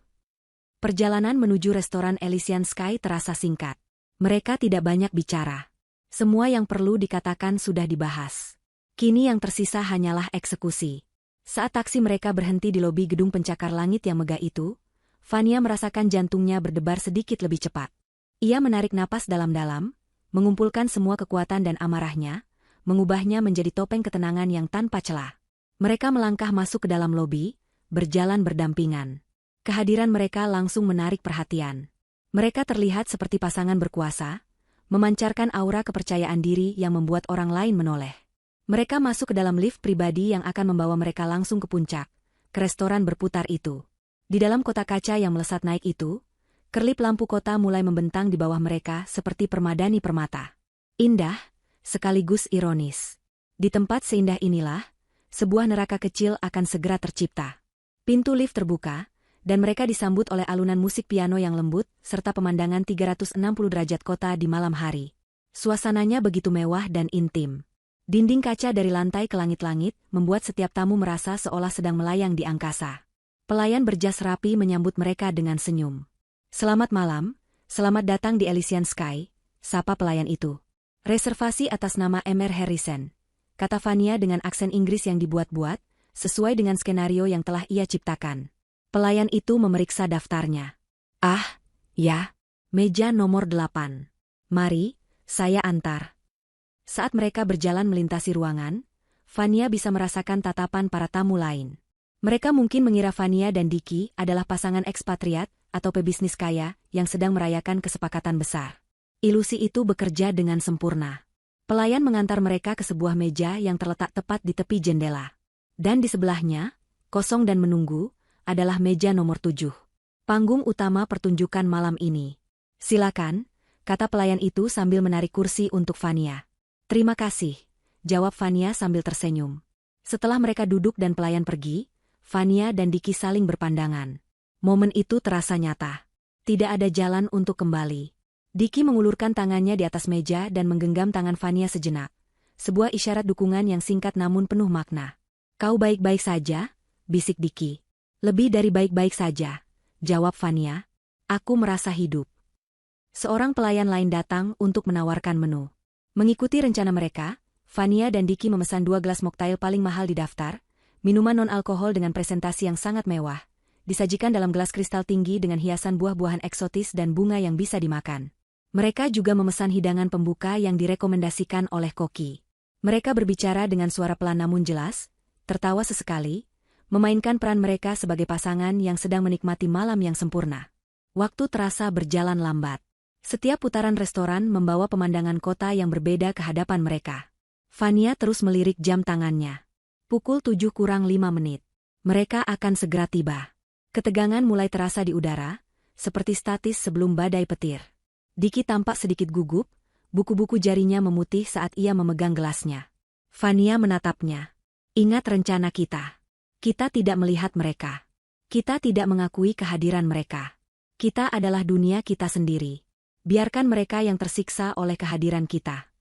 Perjalanan menuju restoran Elysian Sky terasa singkat. Mereka tidak banyak bicara. Semua yang perlu dikatakan sudah dibahas. Kini yang tersisa hanyalah eksekusi. Saat taksi mereka berhenti di lobi gedung pencakar langit yang megah itu, Fania merasakan jantungnya berdebar sedikit lebih cepat. Ia menarik napas dalam-dalam, mengumpulkan semua kekuatan dan amarahnya, mengubahnya menjadi topeng ketenangan yang tanpa celah. Mereka melangkah masuk ke dalam lobi, berjalan berdampingan. Kehadiran mereka langsung menarik perhatian. Mereka terlihat seperti pasangan berkuasa, memancarkan aura kepercayaan diri yang membuat orang lain menoleh. Mereka masuk ke dalam lift pribadi yang akan membawa mereka langsung ke puncak, ke restoran berputar itu. Di dalam kotak kaca yang melesat naik itu, kerlip lampu kota mulai membentang di bawah mereka seperti permadani permata. Indah, sekaligus ironis. Di tempat seindah inilah, sebuah neraka kecil akan segera tercipta. Pintu lift terbuka, dan mereka disambut oleh alunan musik piano yang lembut, serta pemandangan 360 derajat kota di malam hari. Suasananya begitu mewah dan intim. Dinding kaca dari lantai ke langit-langit membuat setiap tamu merasa seolah sedang melayang di angkasa. Pelayan berjas rapi menyambut mereka dengan senyum. Selamat malam, selamat datang di Elysian Sky, sapa pelayan itu. Reservasi atas nama Emer Harrison, kata Fania dengan aksen Inggris yang dibuat-buat, sesuai dengan skenario yang telah ia ciptakan. Pelayan itu memeriksa daftarnya. Ah, ya, meja nomor 8. Mari, saya antar. Saat mereka berjalan melintasi ruangan, Vania bisa merasakan tatapan para tamu lain. Mereka mungkin mengira Vania dan Diki adalah pasangan ekspatriat atau pebisnis kaya yang sedang merayakan kesepakatan besar. Ilusi itu bekerja dengan sempurna. Pelayan mengantar mereka ke sebuah meja yang terletak tepat di tepi jendela. Dan di sebelahnya, kosong dan menunggu, adalah meja nomor 7. Panggung utama pertunjukan malam ini. Silakan, kata pelayan itu sambil menarik kursi untuk Vania. Terima kasih, jawab Vania sambil tersenyum. Setelah mereka duduk dan pelayan pergi, Vania dan Diki saling berpandangan. Momen itu terasa nyata. Tidak ada jalan untuk kembali. Diki mengulurkan tangannya di atas meja dan menggenggam tangan Vania sejenak. Sebuah isyarat dukungan yang singkat namun penuh makna. Kau baik-baik saja, bisik Diki. Lebih dari baik-baik saja, jawab Vania. Aku merasa hidup. Seorang pelayan lain datang untuk menawarkan menu. Mengikuti rencana mereka, Vania dan Diki memesan 2 gelas mocktail paling mahal di daftar, minuman non-alkohol dengan presentasi yang sangat mewah, disajikan dalam gelas kristal tinggi dengan hiasan buah-buahan eksotis dan bunga yang bisa dimakan. Mereka juga memesan hidangan pembuka yang direkomendasikan oleh koki. Mereka berbicara dengan suara pelan namun jelas, tertawa sesekali, memainkan peran mereka sebagai pasangan yang sedang menikmati malam yang sempurna. Waktu terasa berjalan lambat. Setiap putaran restoran membawa pemandangan kota yang berbeda ke hadapan mereka. Vania terus melirik jam tangannya. Pukul 7 kurang 5 menit. Mereka akan segera tiba. Ketegangan mulai terasa di udara, seperti statis sebelum badai petir. Diki tampak sedikit gugup, buku-buku jarinya memutih saat ia memegang gelasnya. Vania menatapnya. Ingat rencana kita. Kita tidak melihat mereka. Kita tidak mengakui kehadiran mereka. Kita adalah dunia kita sendiri. Biarkan mereka yang tersiksa oleh kehadiran kita.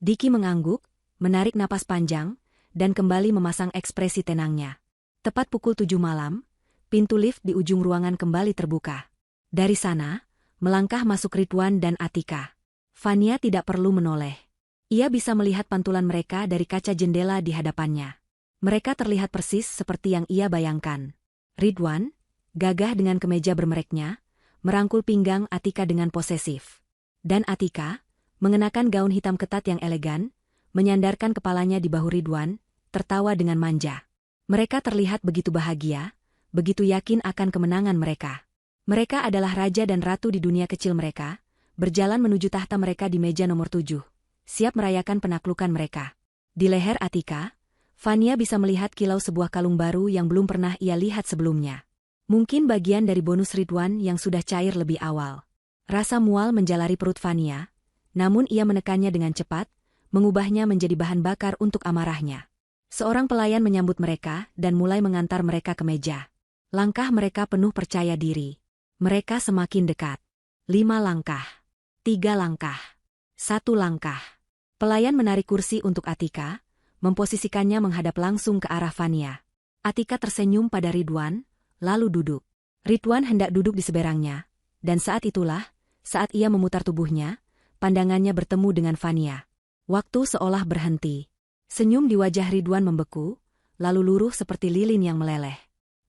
Diki mengangguk, menarik napas panjang, dan kembali memasang ekspresi tenangnya. Tepat pukul 7 malam, pintu lift di ujung ruangan kembali terbuka. Dari sana, melangkah masuk Ridwan dan Atika. Vania tidak perlu menoleh. Ia bisa melihat pantulan mereka dari kaca jendela di hadapannya. Mereka terlihat persis seperti yang ia bayangkan. Ridwan, gagah dengan kemeja bermereknya, merangkul pinggang Atika dengan posesif. Dan Atika, mengenakan gaun hitam ketat yang elegan, menyandarkan kepalanya di bahu Ridwan, tertawa dengan manja. Mereka terlihat begitu bahagia, begitu yakin akan kemenangan mereka. Mereka adalah raja dan ratu di dunia kecil mereka, berjalan menuju tahta mereka di meja nomor 7, siap merayakan penaklukan mereka. Di leher Atika, Vania bisa melihat kilau sebuah kalung baru yang belum pernah ia lihat sebelumnya. Mungkin bagian dari bonus Ridwan yang sudah cair lebih awal. Rasa mual menjalari perut Vania, namun ia menekannya dengan cepat, mengubahnya menjadi bahan bakar untuk amarahnya. Seorang pelayan menyambut mereka dan mulai mengantar mereka ke meja. Langkah mereka penuh percaya diri. Mereka semakin dekat. 5 langkah. 3 langkah. 1 langkah. Pelayan menarik kursi untuk Atika, memposisikannya menghadap langsung ke arah Vania. Atika tersenyum pada Ridwan, lalu duduk. Ridwan hendak duduk di seberangnya, dan saat itulah, saat ia memutar tubuhnya, pandangannya bertemu dengan Vania. Waktu seolah berhenti. Senyum di wajah Ridwan membeku, lalu luruh seperti lilin yang meleleh.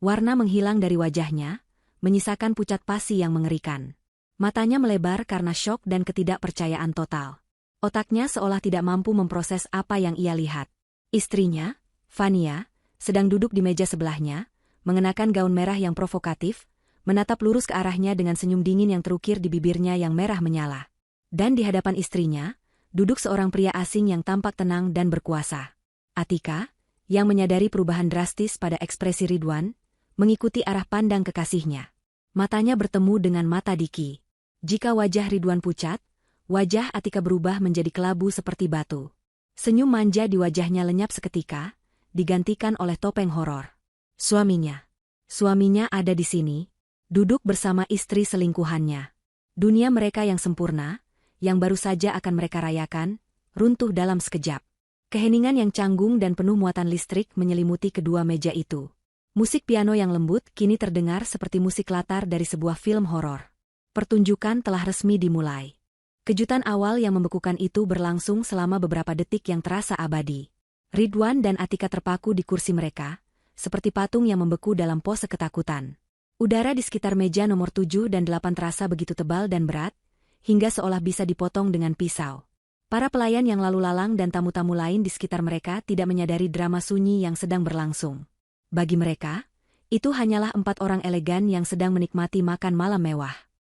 Warna menghilang dari wajahnya, menyisakan pucat pasi yang mengerikan. Matanya melebar karena syok dan ketidakpercayaan total. Otaknya seolah tidak mampu memproses apa yang ia lihat. Istrinya, Vania, sedang duduk di meja sebelahnya, mengenakan gaun merah yang provokatif, menatap lurus ke arahnya dengan senyum dingin yang terukir di bibirnya yang merah menyala. Dan di hadapan istrinya, duduk seorang pria asing yang tampak tenang dan berkuasa. Atika, yang menyadari perubahan drastis pada ekspresi Ridwan, mengikuti arah pandang kekasihnya. Matanya bertemu dengan mata Diki. Jika wajah Ridwan pucat, wajah Atika berubah menjadi kelabu seperti batu. Senyum manja di wajahnya lenyap seketika, digantikan oleh topeng horor. Suaminya. Suaminya ada di sini, duduk bersama istri selingkuhannya. Dunia mereka yang sempurna, yang baru saja akan mereka rayakan, runtuh dalam sekejap. Keheningan yang canggung dan penuh muatan listrik menyelimuti kedua meja itu. Musik piano yang lembut kini terdengar seperti musik latar dari sebuah film horor. Pertunjukan telah resmi dimulai. Kejutan awal yang membekukan itu berlangsung selama beberapa detik yang terasa abadi. Ridwan dan Atika terpaku di kursi mereka, seperti patung yang membeku dalam pose ketakutan. Udara di sekitar meja nomor 7 dan 8 terasa begitu tebal dan berat, hingga seolah bisa dipotong dengan pisau. Para pelayan yang lalu lalang dan tamu-tamu lain di sekitar mereka tidak menyadari drama sunyi yang sedang berlangsung. Bagi mereka, itu hanyalah 4 orang elegan yang sedang menikmati makan malam mewah.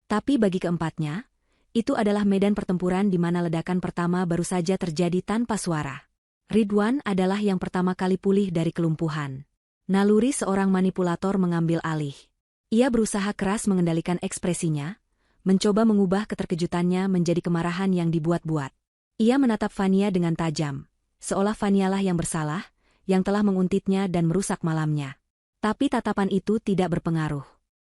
Tapi bagi keempatnya, itu adalah medan pertempuran di mana ledakan pertama baru saja terjadi tanpa suara. Ridwan adalah yang pertama kali pulih dari kelumpuhan. Naluri seorang manipulator mengambil alih. Ia berusaha keras mengendalikan ekspresinya, mencoba mengubah keterkejutannya menjadi kemarahan yang dibuat-buat. Ia menatap Fania dengan tajam, seolah Fanialah yang bersalah, yang telah menguntitnya dan merusak malamnya. Tapi tatapan itu tidak berpengaruh.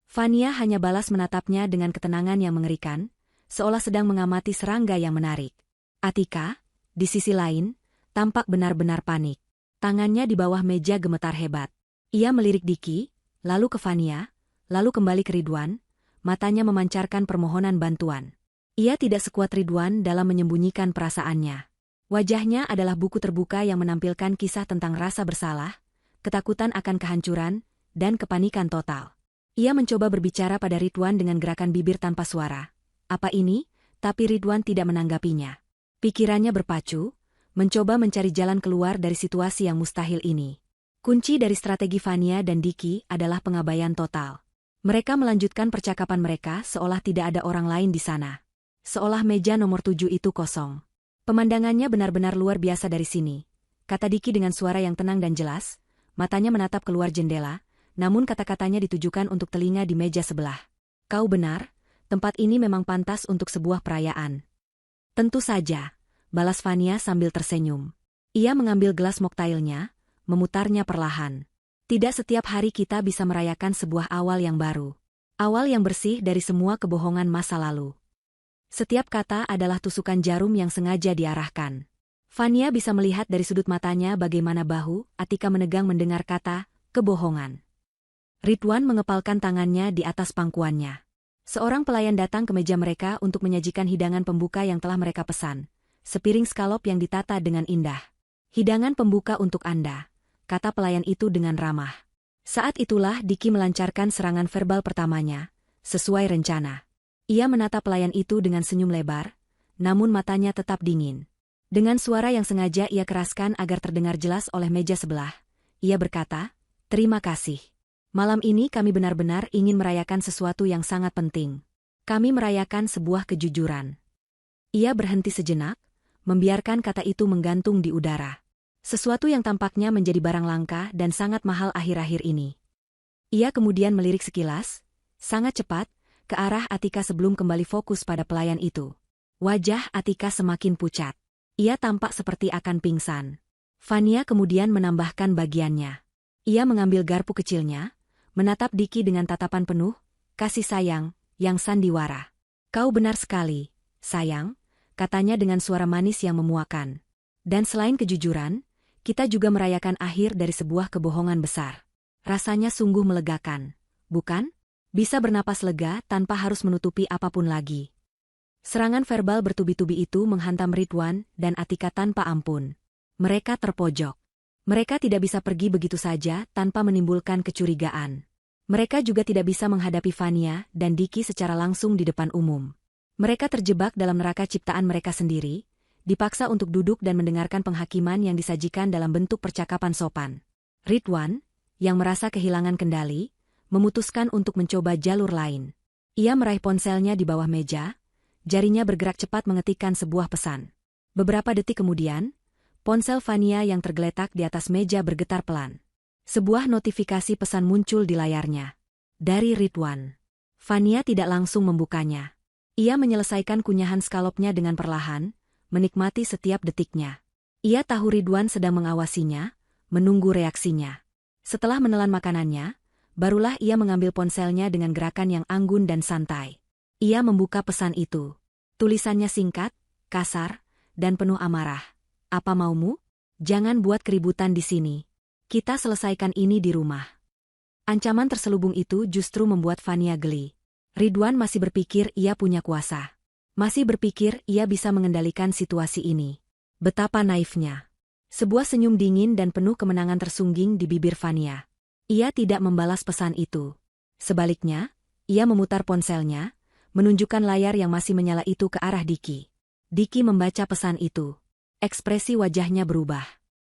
Fania hanya balas menatapnya dengan ketenangan yang mengerikan, seolah sedang mengamati serangga yang menarik. Atika, di sisi lain, tampak benar-benar panik. Tangannya di bawah meja gemetar hebat. Ia melirik Diki, lalu ke Fania, lalu kembali ke Ridwan, matanya memancarkan permohonan bantuan. Ia tidak sekuat Ridwan dalam menyembunyikan perasaannya. Wajahnya adalah buku terbuka yang menampilkan kisah tentang rasa bersalah, ketakutan akan kehancuran, dan kepanikan total. Ia mencoba berbicara pada Ridwan dengan gerakan bibir tanpa suara. Apa ini? Tapi Ridwan tidak menanggapinya. Pikirannya berpacu, mencoba mencari jalan keluar dari situasi yang mustahil ini. Kunci dari strategi Fania dan Diki adalah pengabaian total. Mereka melanjutkan percakapan mereka seolah tidak ada orang lain di sana. Seolah meja nomor 7 itu kosong. Pemandangannya benar-benar luar biasa dari sini, kata Diki dengan suara yang tenang dan jelas, matanya menatap keluar jendela, namun kata-katanya ditujukan untuk telinga di meja sebelah. Kau benar, tempat ini memang pantas untuk sebuah perayaan. Tentu saja, balas Fania sambil tersenyum. Ia mengambil gelas moktailnya, memutarnya perlahan. Tidak setiap hari kita bisa merayakan sebuah awal yang baru. Awal yang bersih dari semua kebohongan masa lalu. Setiap kata adalah tusukan jarum yang sengaja diarahkan. Fania bisa melihat dari sudut matanya bagaimana bahu Atika menegang mendengar kata kebohongan. Ridwan mengepalkan tangannya di atas pangkuannya. Seorang pelayan datang ke meja mereka untuk menyajikan hidangan pembuka yang telah mereka pesan. Sepiring skalop yang ditata dengan indah. Hidangan pembuka untuk Anda, kata pelayan itu dengan ramah. Saat itulah Diki melancarkan serangan verbal pertamanya, sesuai rencana. Ia menatap pelayan itu dengan senyum lebar, namun matanya tetap dingin. Dengan suara yang sengaja ia keraskan agar terdengar jelas oleh meja sebelah, ia berkata, "Terima kasih. Malam ini kami benar-benar ingin merayakan sesuatu yang sangat penting. Kami merayakan sebuah kejujuran." Ia berhenti sejenak, membiarkan kata itu menggantung di udara. Sesuatu yang tampaknya menjadi barang langka dan sangat mahal akhir-akhir ini. Ia kemudian melirik sekilas, sangat cepat, ke arah Atika sebelum kembali fokus pada pelayan itu. Wajah Atika semakin pucat. Ia tampak seperti akan pingsan. Fania kemudian menambahkan bagiannya. Ia mengambil garpu kecilnya, menatap Diki dengan tatapan penuh kasih sayang, yang sandiwara. "Kau benar sekali, sayang," katanya dengan suara manis yang memuakan. "Dan selain kejujuran, kita juga merayakan akhir dari sebuah kebohongan besar. Rasanya sungguh melegakan, bukan? Bisa bernapas lega tanpa harus menutupi apapun lagi." Serangan verbal bertubi-tubi itu menghantam Ridwan dan Atika tanpa ampun. Mereka terpojok. Mereka tidak bisa pergi begitu saja tanpa menimbulkan kecurigaan. Mereka juga tidak bisa menghadapi Fania dan Diki secara langsung di depan umum. Mereka terjebak dalam neraka ciptaan mereka sendiri, dipaksa untuk duduk dan mendengarkan penghakiman yang disajikan dalam bentuk percakapan sopan. Ridwan, yang merasa kehilangan kendali, memutuskan untuk mencoba jalur lain. Ia meraih ponselnya di bawah meja, jarinya bergerak cepat mengetikkan sebuah pesan. Beberapa detik kemudian, ponsel Fania yang tergeletak di atas meja bergetar pelan. Sebuah notifikasi pesan muncul di layarnya. Dari Ridwan. Fania tidak langsung membukanya. Ia menyelesaikan kunyahan skalopnya dengan perlahan, menikmati setiap detiknya. Ia tahu Ridwan sedang mengawasinya, menunggu reaksinya. Setelah menelan makanannya, barulah ia mengambil ponselnya dengan gerakan yang anggun dan santai. Ia membuka pesan itu. Tulisannya singkat, kasar, dan penuh amarah. "Apa maumu? Jangan buat keributan di sini. Kita selesaikan ini di rumah." Ancaman terselubung itu justru membuat Fania geli. Ridwan masih berpikir ia punya kuasa. Masih berpikir ia bisa mengendalikan situasi ini. Betapa naifnya. Sebuah senyum dingin dan penuh kemenangan tersungging di bibir Fania. Ia tidak membalas pesan itu. Sebaliknya, ia memutar ponselnya, menunjukkan layar yang masih menyala itu ke arah Diki. Diki membaca pesan itu. Ekspresi wajahnya berubah.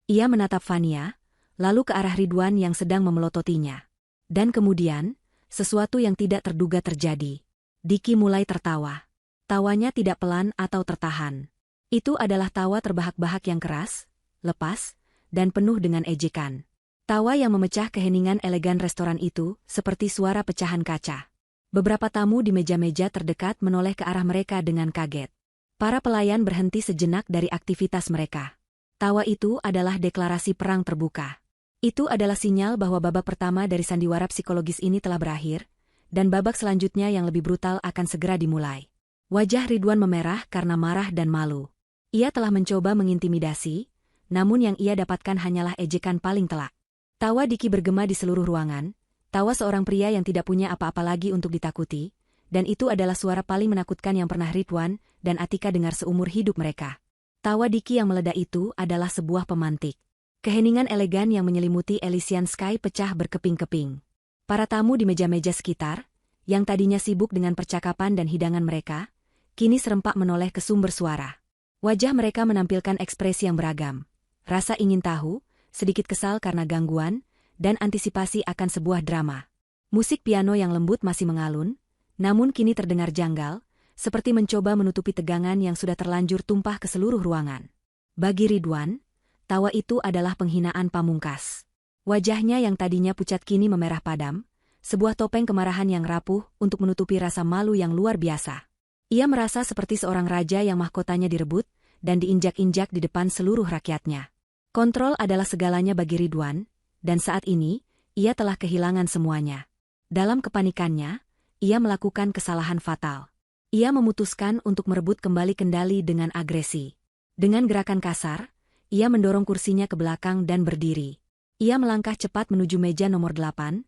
Ia menatap Fania, lalu ke arah Ridwan yang sedang memelototinya. Dan kemudian, sesuatu yang tidak terduga terjadi. Diki mulai tertawa. Tawanya tidak pelan atau tertahan. Itu adalah tawa terbahak-bahak yang keras, lepas, dan penuh dengan ejekan. Tawa yang memecah keheningan elegan restoran itu seperti suara pecahan kaca. Beberapa tamu di meja-meja terdekat menoleh ke arah mereka dengan kaget. Para pelayan berhenti sejenak dari aktivitas mereka. Tawa itu adalah deklarasi perang terbuka. Itu adalah sinyal bahwa babak pertama dari sandiwara psikologis ini telah berakhir, dan babak selanjutnya yang lebih brutal akan segera dimulai. Wajah Ridwan memerah karena marah dan malu. Ia telah mencoba mengintimidasi, namun yang ia dapatkan hanyalah ejekan paling telak. Tawa Diki bergema di seluruh ruangan, tawa seorang pria yang tidak punya apa-apa lagi untuk ditakuti, dan itu adalah suara paling menakutkan yang pernah Ridwan dan Atika dengar seumur hidup mereka. Tawa Diki yang meledak itu adalah sebuah pemantik. Keheningan elegan yang menyelimuti Elysian Sky pecah berkeping-keping. Para tamu di meja-meja sekitar, yang tadinya sibuk dengan percakapan dan hidangan mereka, kini serempak menoleh ke sumber suara. Wajah mereka menampilkan ekspresi yang beragam. Rasa ingin tahu, sedikit kesal karena gangguan, dan antisipasi akan sebuah drama. Musik piano yang lembut masih mengalun, namun kini terdengar janggal, seperti mencoba menutupi tegangan yang sudah terlanjur tumpah ke seluruh ruangan. Bagi Ridwan, tawa itu adalah penghinaan pamungkas. Wajahnya yang tadinya pucat kini memerah padam, sebuah topeng kemarahan yang rapuh untuk menutupi rasa malu yang luar biasa. Ia merasa seperti seorang raja yang mahkotanya direbut dan diinjak-injak di depan seluruh rakyatnya. Kontrol adalah segalanya bagi Ridwan, dan saat ini, ia telah kehilangan semuanya. Dalam kepanikannya, ia melakukan kesalahan fatal. Ia memutuskan untuk merebut kembali kendali dengan agresi. Dengan gerakan kasar, ia mendorong kursinya ke belakang dan berdiri. Ia melangkah cepat menuju meja nomor 8,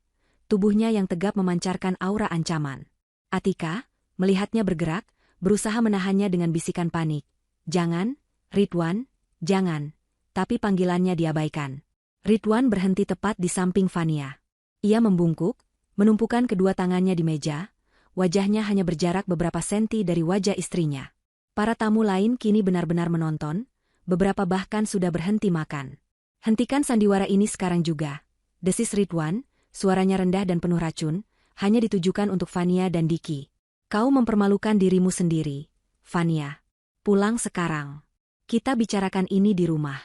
tubuhnya yang tegap memancarkan aura ancaman. Atika, melihatnya bergerak, berusaha menahannya dengan bisikan panik. "Jangan, Ridwan, jangan." Tapi panggilannya diabaikan. Ridwan berhenti tepat di samping Fania. Ia membungkuk, menumpukan kedua tangannya di meja, wajahnya hanya berjarak beberapa senti dari wajah istrinya. Para tamu lain kini benar-benar menonton, beberapa bahkan sudah berhenti makan. "Hentikan sandiwara ini sekarang juga," desis Ridwan, suaranya rendah dan penuh racun, hanya ditujukan untuk Fania dan Diki. "Kau mempermalukan dirimu sendiri, Fania. Pulang sekarang. Kita bicarakan ini di rumah."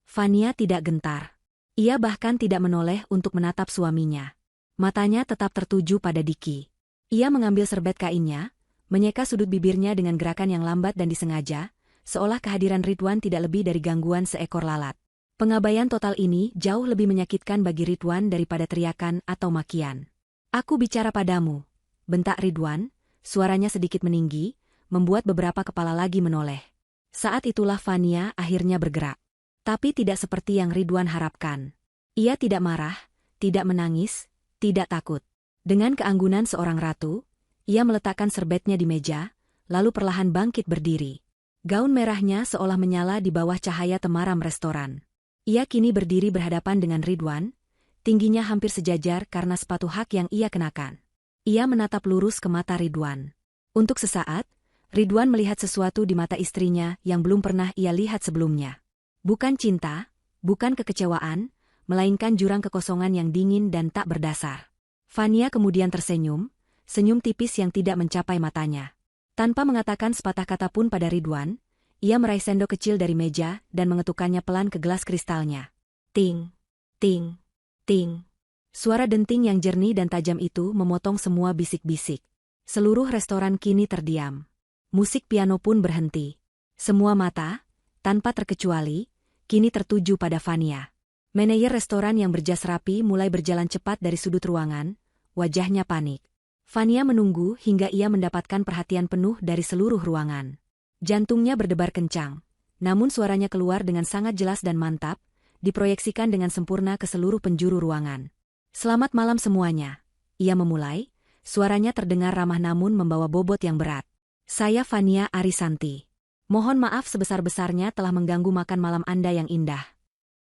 Fania tidak gentar. Ia bahkan tidak menoleh untuk menatap suaminya. Matanya tetap tertuju pada Diki. Ia mengambil serbet kainnya, menyeka sudut bibirnya dengan gerakan yang lambat dan disengaja, seolah kehadiran Ridwan tidak lebih dari gangguan seekor lalat. Pengabaian total ini jauh lebih menyakitkan bagi Ridwan daripada teriakan atau makian. "Aku bicara padamu," bentak Ridwan, suaranya sedikit meninggi, membuat beberapa kepala lagi menoleh. Saat itulah Fania akhirnya bergerak. Tapi tidak seperti yang Ridwan harapkan. Ia tidak marah, tidak menangis, tidak takut. Dengan keanggunan seorang ratu, ia meletakkan serbetnya di meja, lalu perlahan bangkit berdiri. Gaun merahnya seolah menyala di bawah cahaya temaram restoran. Ia kini berdiri berhadapan dengan Ridwan, tingginya hampir sejajar karena sepatu hak yang ia kenakan. Ia menatap lurus ke mata Ridwan. Untuk sesaat, Ridwan melihat sesuatu di mata istrinya yang belum pernah ia lihat sebelumnya. Bukan cinta, bukan kekecewaan, melainkan jurang kekosongan yang dingin dan tak berdasar. Fania kemudian tersenyum, senyum tipis yang tidak mencapai matanya. Tanpa mengatakan sepatah kata pun pada Ridwan, ia meraih sendok kecil dari meja dan mengetukkannya pelan ke gelas kristalnya. Ting, ting, ting. Suara denting yang jernih dan tajam itu memotong semua bisik-bisik. Seluruh restoran kini terdiam. Musik piano pun berhenti. Semua mata, tanpa terkecuali, kini tertuju pada Fania. Manajer restoran yang berjas rapi mulai berjalan cepat dari sudut ruangan, wajahnya panik. Fania menunggu hingga ia mendapatkan perhatian penuh dari seluruh ruangan. Jantungnya berdebar kencang, namun suaranya keluar dengan sangat jelas dan mantap, diproyeksikan dengan sempurna ke seluruh penjuru ruangan. "Selamat malam semuanya," ia memulai, suaranya terdengar ramah namun membawa bobot yang berat. "Saya Fania Arisanti. Mohon maaf sebesar-besarnya telah mengganggu makan malam Anda yang indah."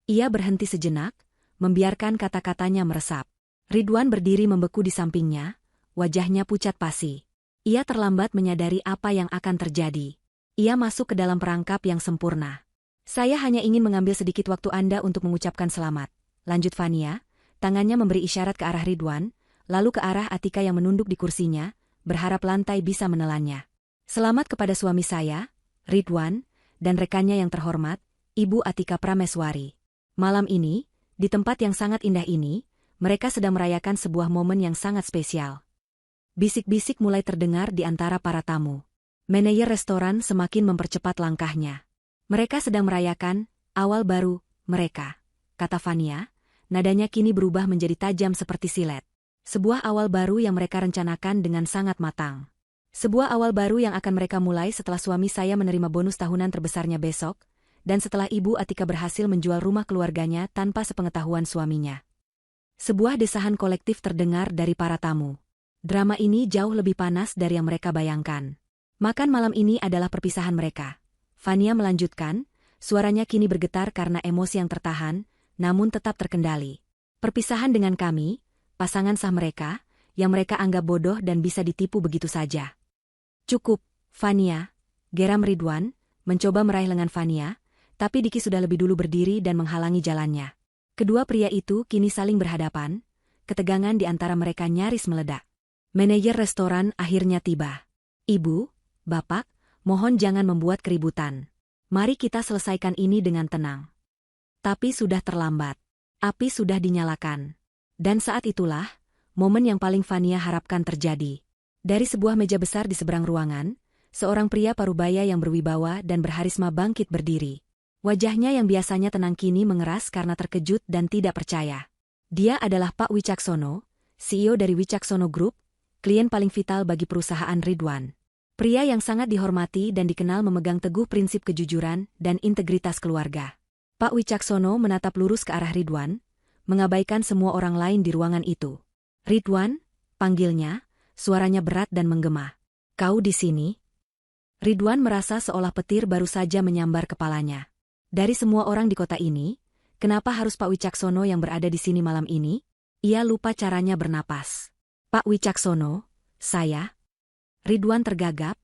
Ia berhenti sejenak, membiarkan kata-katanya meresap. Ridwan berdiri membeku di sampingnya, wajahnya pucat pasi. Ia terlambat menyadari apa yang akan terjadi. Ia masuk ke dalam perangkap yang sempurna. Saya hanya ingin mengambil sedikit waktu Anda untuk mengucapkan selamat. Lanjut Fania, tangannya memberi isyarat ke arah Ridwan, lalu ke arah Atika yang menunduk di kursinya, berharap lantai bisa menelannya. Selamat kepada suami saya, Ridwan, dan rekannya yang terhormat, Ibu Atika Prameswari. Malam ini, di tempat yang sangat indah ini, mereka sedang merayakan sebuah momen yang sangat spesial. Bisik-bisik mulai terdengar di antara para tamu. Manajer restoran semakin mempercepat langkahnya. Mereka sedang merayakan awal baru mereka, kata Fania, nadanya kini berubah menjadi tajam seperti silet. Sebuah awal baru yang mereka rencanakan dengan sangat matang. Sebuah awal baru yang akan mereka mulai setelah suami saya menerima bonus tahunan terbesarnya besok, dan setelah Ibu Atika berhasil menjual rumah keluarganya tanpa sepengetahuan suaminya. Sebuah desahan kolektif terdengar dari para tamu. Drama ini jauh lebih panas dari yang mereka bayangkan. Makan malam ini adalah perpisahan mereka. Fania melanjutkan, suaranya kini bergetar karena emosi yang tertahan, namun tetap terkendali. Perpisahan dengan kami, pasangan sah mereka, yang mereka anggap bodoh dan bisa ditipu begitu saja. Cukup, Fania. Geram Ridwan, mencoba meraih lengan Fania, tapi Diki sudah lebih dulu berdiri dan menghalangi jalannya. Kedua pria itu kini saling berhadapan, ketegangan di antara mereka nyaris meledak. Manajer restoran akhirnya tiba. Ibu, Bapak, mohon jangan membuat keributan. Mari kita selesaikan ini dengan tenang. Tapi sudah terlambat. Api sudah dinyalakan. Dan saat itulah, momen yang paling Fania harapkan terjadi. Dari sebuah meja besar di seberang ruangan, seorang pria parubaya yang berwibawa dan berharisma bangkit berdiri. Wajahnya yang biasanya tenang kini mengeras karena terkejut dan tidak percaya. Dia adalah Pak Wicaksono, CEO dari Wicaksono Group, klien paling vital bagi perusahaan Ridwan. Pria yang sangat dihormati dan dikenal memegang teguh prinsip kejujuran dan integritas keluarga. Pak Wicaksono menatap lurus ke arah Ridwan, mengabaikan semua orang lain di ruangan itu. Ridwan, panggilnya, suaranya berat dan menggema. Kau di sini? Ridwan merasa seolah petir baru saja menyambar kepalanya. Dari semua orang di kota ini, kenapa harus Pak Wicaksono yang berada di sini malam ini? Ia lupa caranya bernapas. Pak Wicaksono, saya... Ridwan tergagap,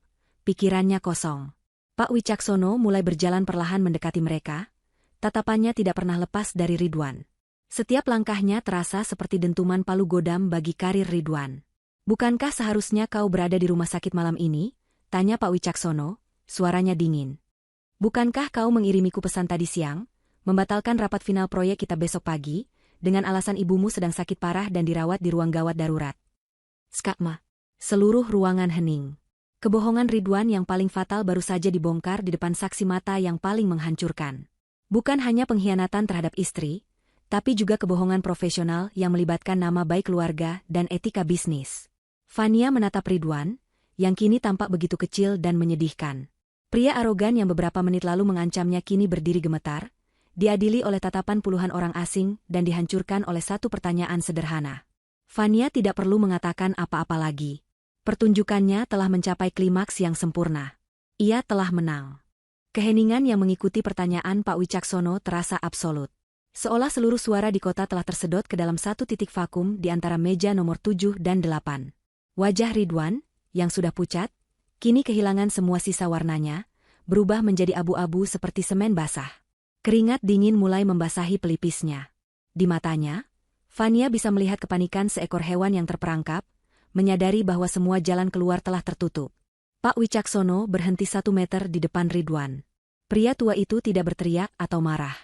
pikirannya kosong. Pak Wicaksono mulai berjalan perlahan mendekati mereka, tatapannya tidak pernah lepas dari Ridwan. Setiap langkahnya terasa seperti dentuman palu godam bagi karir Ridwan. Bukankah seharusnya kau berada di rumah sakit malam ini? Tanya Pak Wicaksono, suaranya dingin. Bukankah kau mengirimiku pesan tadi siang, membatalkan rapat final proyek kita besok pagi, dengan alasan ibumu sedang sakit parah dan dirawat di ruang gawat darurat? Skakma. Seluruh ruangan hening. Kebohongan Ridwan yang paling fatal baru saja dibongkar di depan saksi mata yang paling menghancurkan. Bukan hanya pengkhianatan terhadap istri, tapi juga kebohongan profesional yang melibatkan nama baik keluarga dan etika bisnis. Fania menatap Ridwan, yang kini tampak begitu kecil dan menyedihkan. Pria arogan yang beberapa menit lalu mengancamnya kini berdiri gemetar, diadili oleh tatapan puluhan orang asing dan dihancurkan oleh satu pertanyaan sederhana. Fania tidak perlu mengatakan apa-apa lagi. Pertunjukannya telah mencapai klimaks yang sempurna. Ia telah menang. Keheningan yang mengikuti pertanyaan Pak Wicaksono terasa absolut. Seolah seluruh suara di kota telah tersedot ke dalam satu titik vakum di antara meja nomor 7 dan 8. Wajah Ridwan, yang sudah pucat, kini kehilangan semua sisa warnanya, berubah menjadi abu-abu seperti semen basah. Keringat dingin mulai membasahi pelipisnya. Di matanya, Fania bisa melihat kepanikan seekor hewan yang terperangkap, menyadari bahwa semua jalan keluar telah tertutup. Pak Wicaksono berhenti 1 meter di depan Ridwan. Pria tua itu tidak berteriak atau marah.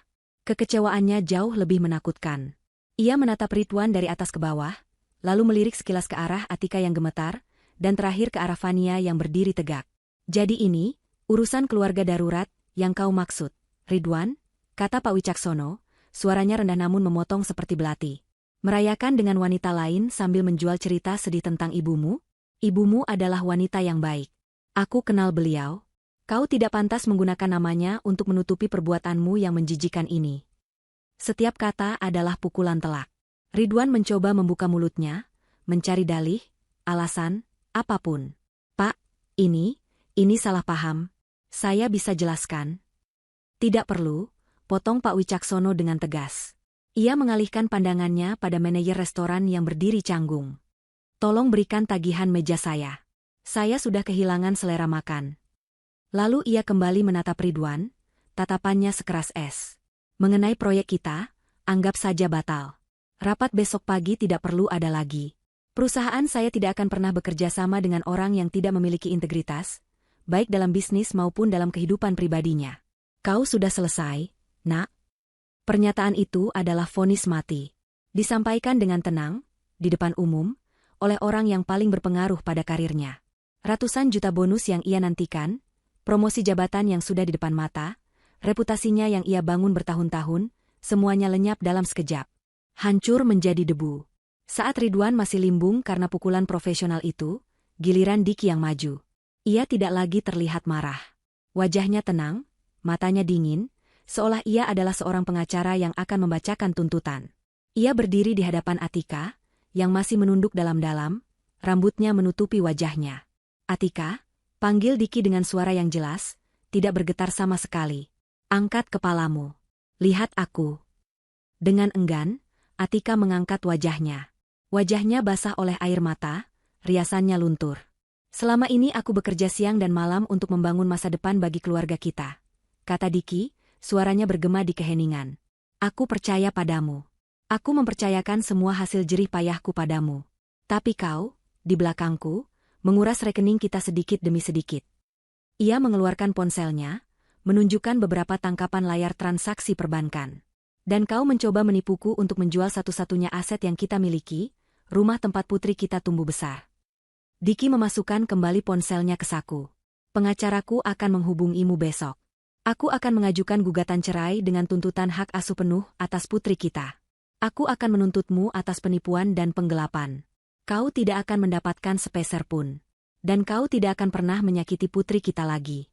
Kekecewaannya jauh lebih menakutkan. Ia menatap Ridwan dari atas ke bawah, lalu melirik sekilas ke arah Atika yang gemetar, dan terakhir ke arah Fania yang berdiri tegak. Jadi ini, urusan keluarga darurat, yang kau maksud, Ridwan? Kata Pak Wicaksono, suaranya rendah namun memotong seperti belati. Merayakan dengan wanita lain sambil menjual cerita sedih tentang ibumu? Ibumu adalah wanita yang baik. Aku kenal beliau. Kau tidak pantas menggunakan namanya untuk menutupi perbuatanmu yang menjijikan ini. Setiap kata adalah pukulan telak. Ridwan mencoba membuka mulutnya, mencari dalih, alasan, apapun. Pak, ini salah paham. Saya bisa jelaskan. Tidak perlu, potong Pak Wicaksono dengan tegas. Ia mengalihkan pandangannya pada manajer restoran yang berdiri canggung. Tolong berikan tagihan meja saya. Saya sudah kehilangan selera makan. Lalu ia kembali menatap Ridwan, tatapannya sekeras es. Mengenai proyek kita, anggap saja batal. Rapat besok pagi tidak perlu ada lagi. Perusahaan saya tidak akan pernah bekerja sama dengan orang yang tidak memiliki integritas, baik dalam bisnis maupun dalam kehidupan pribadinya. Kau sudah selesai, nak? Pernyataan itu adalah vonis mati. Disampaikan dengan tenang, di depan umum, oleh orang yang paling berpengaruh pada karirnya. Ratusan juta bonus yang ia nantikan, promosi jabatan yang sudah di depan mata, reputasinya yang ia bangun bertahun-tahun, semuanya lenyap dalam sekejap. Hancur menjadi debu. Saat Ridwan masih limbung karena pukulan profesional itu, giliran Diki yang maju. Ia tidak lagi terlihat marah. Wajahnya tenang, matanya dingin, seolah ia adalah seorang pengacara yang akan membacakan tuntutan. Ia berdiri di hadapan Atika, yang masih menunduk dalam-dalam, rambutnya menutupi wajahnya. Atika, panggil Diki dengan suara yang jelas, tidak bergetar sama sekali. Angkat kepalamu. Lihat aku. Dengan enggan, Atika mengangkat wajahnya. Wajahnya basah oleh air mata, riasannya luntur. Selama ini aku bekerja siang dan malam untuk membangun masa depan bagi keluarga kita, kata Diki, suaranya bergema di keheningan. Aku percaya padamu. Aku mempercayakan semua hasil jerih payahku padamu. Tapi kau, di belakangku, menguras rekening kita sedikit demi sedikit. Ia mengeluarkan ponselnya, menunjukkan beberapa tangkapan layar transaksi perbankan. Dan kau mencoba menipuku untuk menjual satu-satunya aset yang kita miliki, rumah tempat putri kita tumbuh besar. Diki memasukkan kembali ponselnya ke saku. Pengacaraku akan menghubungimu besok. Aku akan mengajukan gugatan cerai dengan tuntutan hak asuh penuh atas putri kita. Aku akan menuntutmu atas penipuan dan penggelapan. Kau tidak akan mendapatkan sepeser pun. Dan kau tidak akan pernah menyakiti putri kita lagi.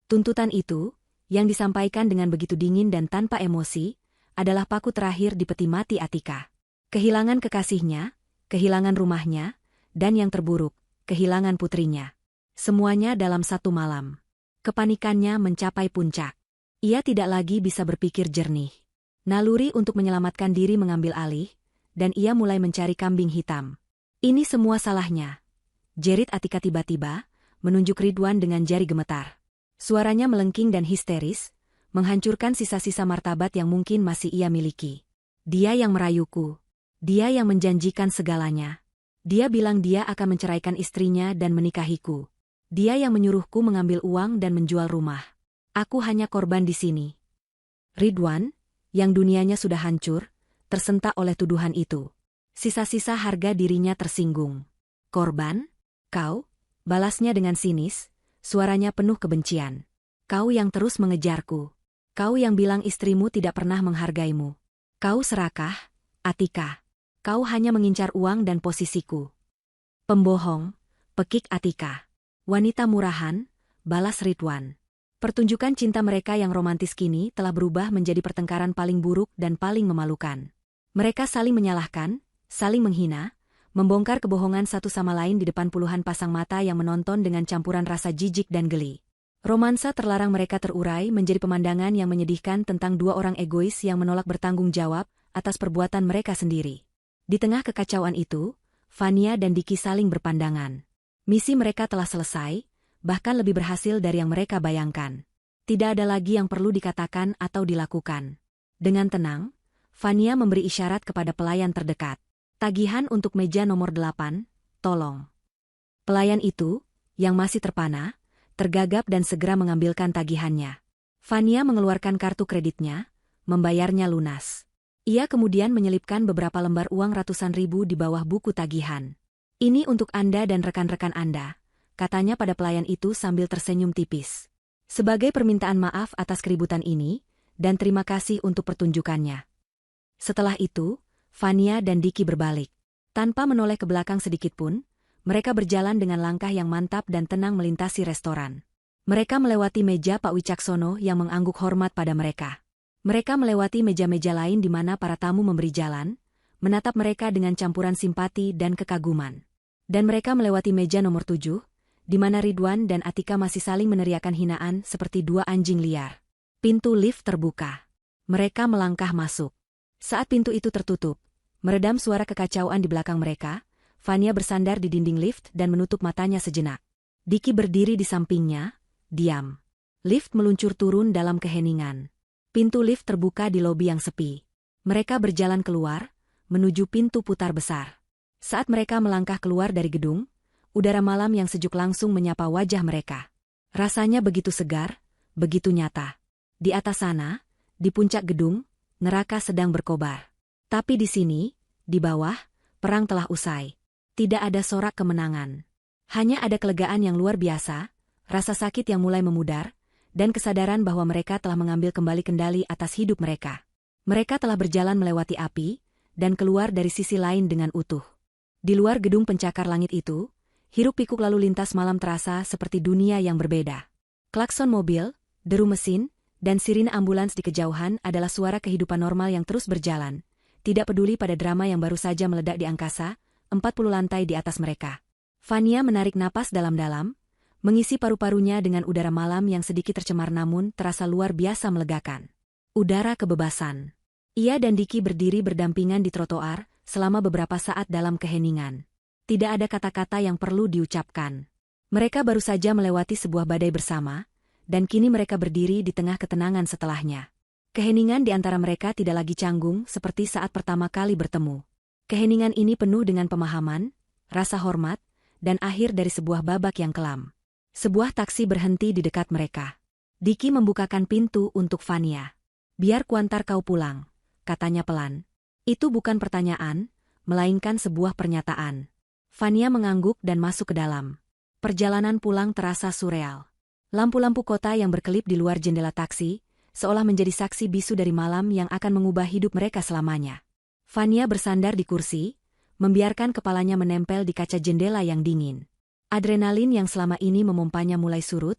Tuntutan itu, yang disampaikan dengan begitu dingin dan tanpa emosi, adalah paku terakhir di peti mati Atika. Kehilangan kekasihnya, kehilangan rumahnya, dan yang terburuk, kehilangan putrinya. Semuanya dalam satu malam. Kepanikannya mencapai puncak. Ia tidak lagi bisa berpikir jernih. Naluri untuk menyelamatkan diri mengambil alih, dan ia mulai mencari kambing hitam. Ini semua salahnya. Jerit Atika tiba-tiba, menunjuk Ridwan dengan jari gemetar. Suaranya melengking dan histeris, menghancurkan sisa-sisa martabat yang mungkin masih ia miliki. Dia yang merayuku. Dia yang menjanjikan segalanya. Dia bilang dia akan menceraikan istrinya dan menikahiku. Dia yang menyuruhku mengambil uang dan menjual rumah. Aku hanya korban di sini. Ridwan, yang dunianya sudah hancur, tersentak oleh tuduhan itu. Sisa-sisa harga dirinya tersinggung. Korban? Kau? Balasnya dengan sinis, suaranya penuh kebencian. Kau yang terus mengejarku. Kau yang bilang istrimu tidak pernah menghargaimu. Kau serakah, Atika. Kau hanya mengincar uang dan posisiku. Pembohong, pekik Atika. Wanita murahan, balas Ridwan. Pertunjukan cinta mereka yang romantis kini telah berubah menjadi pertengkaran paling buruk dan paling memalukan. Mereka saling menyalahkan, saling menghina, membongkar kebohongan satu sama lain di depan puluhan pasang mata yang menonton dengan campuran rasa jijik dan geli. Romansa terlarang mereka terurai menjadi pemandangan yang menyedihkan tentang dua orang egois yang menolak bertanggung jawab atas perbuatan mereka sendiri. Di tengah kekacauan itu, Fania dan Diki saling berpandangan. Misi mereka telah selesai, bahkan lebih berhasil dari yang mereka bayangkan. Tidak ada lagi yang perlu dikatakan atau dilakukan. Dengan tenang, Fania memberi isyarat kepada pelayan terdekat. Tagihan untuk meja nomor 8, tolong. Pelayan itu, yang masih terpana, tergagap dan segera mengambilkan tagihannya. Fania mengeluarkan kartu kreditnya, membayarnya lunas. Ia kemudian menyelipkan beberapa lembar uang ratusan ribu di bawah buku tagihan. Ini untuk Anda dan rekan-rekan Anda, katanya pada pelayan itu sambil tersenyum tipis. Sebagai permintaan maaf atas keributan ini, dan terima kasih untuk pertunjukannya. Setelah itu, Fania dan Diki berbalik. Tanpa menoleh ke belakang sedikitpun, mereka berjalan dengan langkah yang mantap dan tenang melintasi restoran. Mereka melewati meja Pak Wicaksono yang mengangguk hormat pada mereka. Mereka melewati meja-meja lain di mana para tamu memberi jalan, menatap mereka dengan campuran simpati dan kekaguman. Dan mereka melewati meja nomor 7, di mana Ridwan dan Atika masih saling meneriakkan hinaan seperti dua anjing liar. Pintu lift terbuka. Mereka melangkah masuk. Saat pintu itu tertutup, meredam suara kekacauan di belakang mereka, Fania bersandar di dinding lift dan menutup matanya sejenak. Diki berdiri di sampingnya, diam. Lift meluncur turun dalam keheningan. Pintu lift terbuka di lobi yang sepi. Mereka berjalan keluar, menuju pintu putar besar. Saat mereka melangkah keluar dari gedung, udara malam yang sejuk langsung menyapa wajah mereka. Rasanya begitu segar, begitu nyata. Di atas sana, di puncak gedung, neraka sedang berkobar. Tapi di sini, di bawah, perang telah usai. Tidak ada sorak kemenangan. Hanya ada kelegaan yang luar biasa, rasa sakit yang mulai memudar, dan kesadaran bahwa mereka telah mengambil kembali kendali atas hidup mereka. Mereka telah berjalan melewati api, dan keluar dari sisi lain dengan utuh. Di luar gedung pencakar langit itu, hiruk-pikuk lalu lintas malam terasa seperti dunia yang berbeda. Klakson mobil, deru mesin, dan sirine ambulans di kejauhan adalah suara kehidupan normal yang terus berjalan, tidak peduli pada drama yang baru saja meledak di angkasa, 40 lantai di atas mereka. Vania menarik napas dalam-dalam, mengisi paru-parunya dengan udara malam yang sedikit tercemar namun terasa luar biasa melegakan. Udara kebebasan. Ia dan Diki berdiri berdampingan di trotoar selama beberapa saat dalam keheningan. Tidak ada kata-kata yang perlu diucapkan. Mereka baru saja melewati sebuah badai bersama, dan kini mereka berdiri di tengah ketenangan setelahnya. Keheningan di antara mereka tidak lagi canggung seperti saat pertama kali bertemu. Keheningan ini penuh dengan pemahaman, rasa hormat, dan akhir dari sebuah babak yang kelam. Sebuah taksi berhenti di dekat mereka. Diki membukakan pintu untuk Vania. "Biar kuantar kau pulang," katanya pelan. Itu bukan pertanyaan, melainkan sebuah pernyataan. Vania mengangguk dan masuk ke dalam. Perjalanan pulang terasa surreal. Lampu-lampu kota yang berkelip di luar jendela taksi, seolah menjadi saksi bisu dari malam yang akan mengubah hidup mereka selamanya. Vania bersandar di kursi, membiarkan kepalanya menempel di kaca jendela yang dingin. Adrenalin yang selama ini memompanya mulai surut,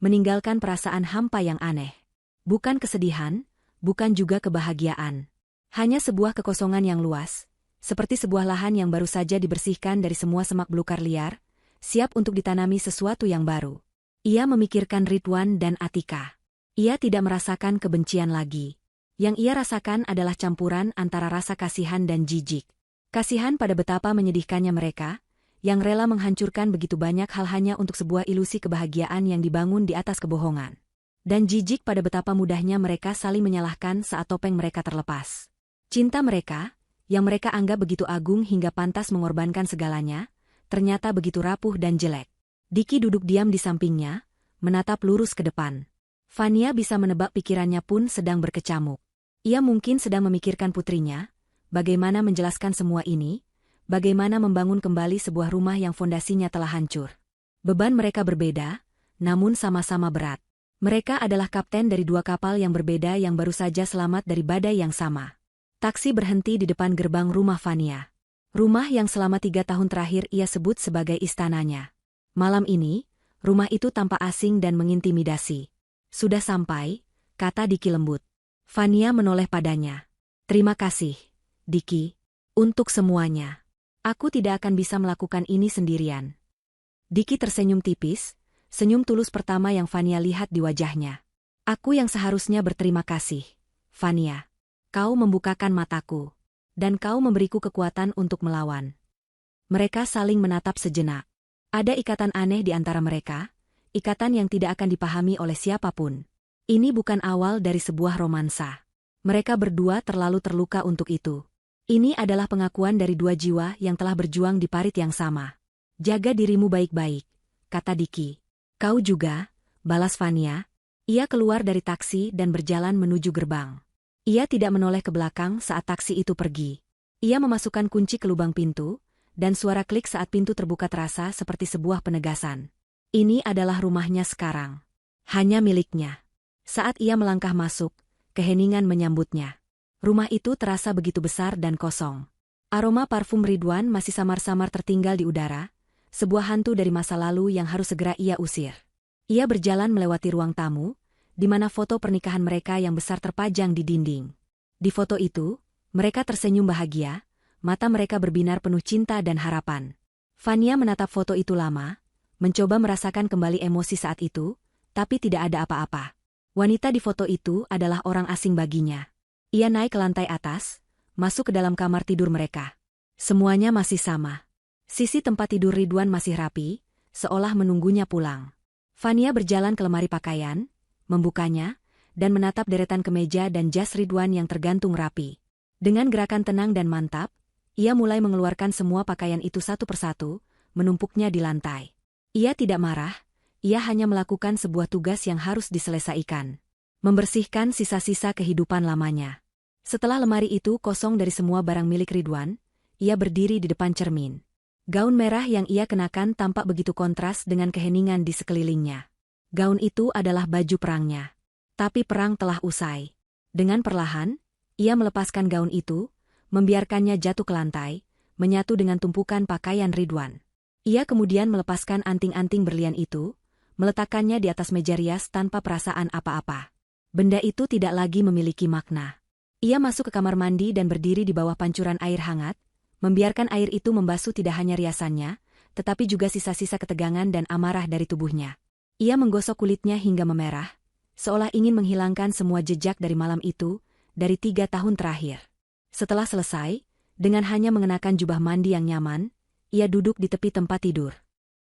meninggalkan perasaan hampa yang aneh. Bukan kesedihan, bukan juga kebahagiaan. Hanya sebuah kekosongan yang luas, seperti sebuah lahan yang baru saja dibersihkan dari semua semak belukar liar, siap untuk ditanami sesuatu yang baru. Ia memikirkan Ridwan dan Atika. Ia tidak merasakan kebencian lagi. Yang ia rasakan adalah campuran antara rasa kasihan dan jijik. Kasihan pada betapa menyedihkannya mereka, yang rela menghancurkan begitu banyak hal hanya untuk sebuah ilusi kebahagiaan yang dibangun di atas kebohongan. Dan jijik pada betapa mudahnya mereka saling menyalahkan saat topeng mereka terlepas. Cinta mereka, yang mereka anggap begitu agung hingga pantas mengorbankan segalanya, ternyata begitu rapuh dan jelek. Diki duduk diam di sampingnya, menatap lurus ke depan. Vania bisa menebak pikirannya pun sedang berkecamuk. Ia mungkin sedang memikirkan putrinya, bagaimana menjelaskan semua ini, bagaimana membangun kembali sebuah rumah yang fondasinya telah hancur. Beban mereka berbeda, namun sama-sama berat. Mereka adalah kapten dari dua kapal yang berbeda yang baru saja selamat dari badai yang sama. Taksi berhenti di depan gerbang rumah Vania. Rumah yang selama 3 tahun terakhir ia sebut sebagai istananya. Malam ini, rumah itu tampak asing dan mengintimidasi. "Sudah sampai," kata Diki lembut. Vania menoleh padanya. "Terima kasih, Diki, untuk semuanya. Aku tidak akan bisa melakukan ini sendirian." Diki tersenyum tipis, senyum tulus pertama yang Vania lihat di wajahnya. "Aku yang seharusnya berterima kasih, Vania. Kau membukakan mataku, dan kau memberiku kekuatan untuk melawan." Mereka saling menatap sejenak. Ada ikatan aneh di antara mereka, ikatan yang tidak akan dipahami oleh siapapun. Ini bukan awal dari sebuah romansa. Mereka berdua terlalu terluka untuk itu. Ini adalah pengakuan dari dua jiwa yang telah berjuang di parit yang sama. "Jaga dirimu baik-baik," kata Diki. "Kau juga," balas Vania. Ia keluar dari taksi dan berjalan menuju gerbang. Ia tidak menoleh ke belakang saat taksi itu pergi. Ia memasukkan kunci ke lubang pintu, dan suara klik saat pintu terbuka terasa seperti sebuah penegasan. Ini adalah rumahnya sekarang. Hanya miliknya. Saat ia melangkah masuk, keheningan menyambutnya. Rumah itu terasa begitu besar dan kosong. Aroma parfum Ridwan masih samar-samar tertinggal di udara, sebuah hantu dari masa lalu yang harus segera ia usir. Ia berjalan melewati ruang tamu, di mana foto pernikahan mereka yang besar terpajang di dinding. Di foto itu, mereka tersenyum bahagia, mata mereka berbinar penuh cinta dan harapan. Vania menatap foto itu lama, mencoba merasakan kembali emosi saat itu, tapi tidak ada apa-apa. Wanita di foto itu adalah orang asing baginya. Ia naik ke lantai atas, masuk ke dalam kamar tidur mereka. Semuanya masih sama. Sisi tempat tidur Ridwan masih rapi, seolah menunggunya pulang. Fania berjalan ke lemari pakaian, membukanya, dan menatap deretan kemeja dan jas Ridwan yang tergantung rapi. Dengan gerakan tenang dan mantap, ia mulai mengeluarkan semua pakaian itu satu persatu, menumpuknya di lantai. Ia tidak marah, ia hanya melakukan sebuah tugas yang harus diselesaikan. Membersihkan sisa-sisa kehidupan lamanya. Setelah lemari itu kosong dari semua barang milik Ridwan, ia berdiri di depan cermin. Gaun merah yang ia kenakan tampak begitu kontras dengan keheningan di sekelilingnya. Gaun itu adalah baju perangnya. Tapi perang telah usai. Dengan perlahan, ia melepaskan gaun itu, membiarkannya jatuh ke lantai, menyatu dengan tumpukan pakaian Ridwan. Ia kemudian melepaskan anting-anting berlian itu, meletakkannya di atas meja rias tanpa perasaan apa-apa. Benda itu tidak lagi memiliki makna. Ia masuk ke kamar mandi dan berdiri di bawah pancuran air hangat, membiarkan air itu membasuh tidak hanya riasannya, tetapi juga sisa-sisa ketegangan dan amarah dari tubuhnya. Ia menggosok kulitnya hingga memerah, seolah ingin menghilangkan semua jejak dari malam itu, dari 3 tahun terakhir. Setelah selesai, dengan hanya mengenakan jubah mandi yang nyaman, ia duduk di tepi tempat tidur.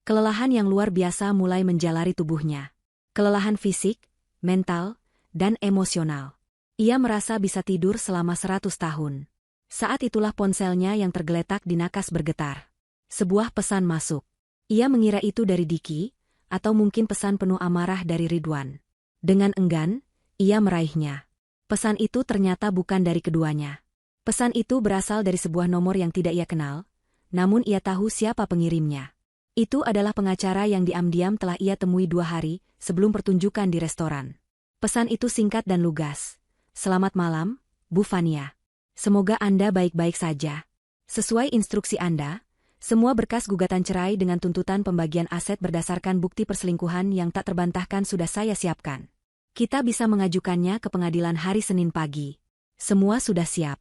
Kelelahan yang luar biasa mulai menjalari tubuhnya. Kelelahan fisik, mental, dan emosional. Ia merasa bisa tidur selama 100 tahun. Saat itulah ponselnya yang tergeletak di nakas bergetar. Sebuah pesan masuk. Ia mengira itu dari Diki, atau mungkin pesan penuh amarah dari Ridwan. Dengan enggan, ia meraihnya. Pesan itu ternyata bukan dari keduanya. Pesan itu berasal dari sebuah nomor yang tidak ia kenal, namun ia tahu siapa pengirimnya. Itu adalah pengacara yang diam-diam telah ia temui 2 hari sebelum pertunjukan di restoran. Pesan itu singkat dan lugas. Selamat malam, Bu Fania. Semoga Anda baik-baik saja. Sesuai instruksi Anda, semua berkas gugatan cerai dengan tuntutan pembagian aset berdasarkan bukti perselingkuhan yang tak terbantahkan sudah saya siapkan. Kita bisa mengajukannya ke pengadilan hari Senin pagi. Semua sudah siap.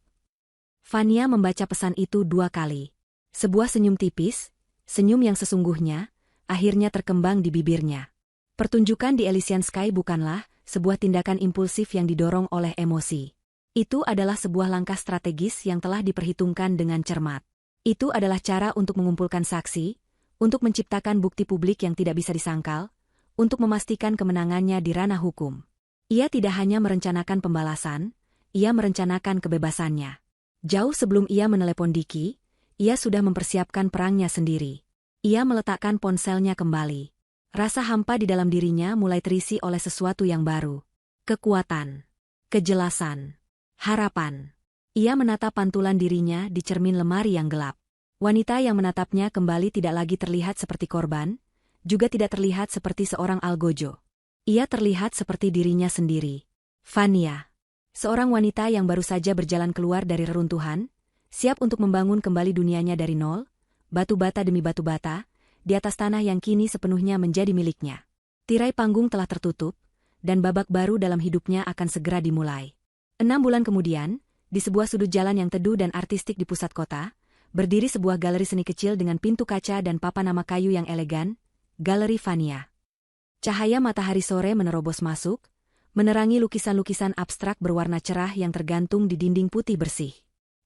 Fania membaca pesan itu 2 kali. Sebuah senyum tipis, senyum yang sesungguhnya, akhirnya terkembang di bibirnya. Pertunjukan di Elysian Sky bukanlah sebuah tindakan impulsif yang didorong oleh emosi. Itu adalah sebuah langkah strategis yang telah diperhitungkan dengan cermat. Itu adalah cara untuk mengumpulkan saksi, untuk menciptakan bukti publik yang tidak bisa disangkal, untuk memastikan kemenangannya di ranah hukum. Ia tidak hanya merencanakan pembalasan, ia merencanakan kebebasannya. Jauh sebelum ia menelepon Diki, ia sudah mempersiapkan perangnya sendiri. Ia meletakkan ponselnya kembali. Rasa hampa di dalam dirinya mulai terisi oleh sesuatu yang baru. Kekuatan. Kejelasan. Harapan. Ia menatap pantulan dirinya di cermin lemari yang gelap. Wanita yang menatapnya kembali tidak lagi terlihat seperti korban, juga tidak terlihat seperti seorang algojo. Ia terlihat seperti dirinya sendiri. Fania. Seorang wanita yang baru saja berjalan keluar dari reruntuhan, siap untuk membangun kembali dunianya dari nol, batu bata demi batu bata, di atas tanah yang kini sepenuhnya menjadi miliknya. Tirai panggung telah tertutup, dan babak baru dalam hidupnya akan segera dimulai. 6 bulan kemudian, di sebuah sudut jalan yang teduh dan artistik di pusat kota, berdiri sebuah galeri seni kecil dengan pintu kaca dan papan nama kayu yang elegan, Galeri Fania. Cahaya matahari sore menerobos masuk, menerangi lukisan-lukisan abstrak berwarna cerah yang tergantung di dinding putih bersih.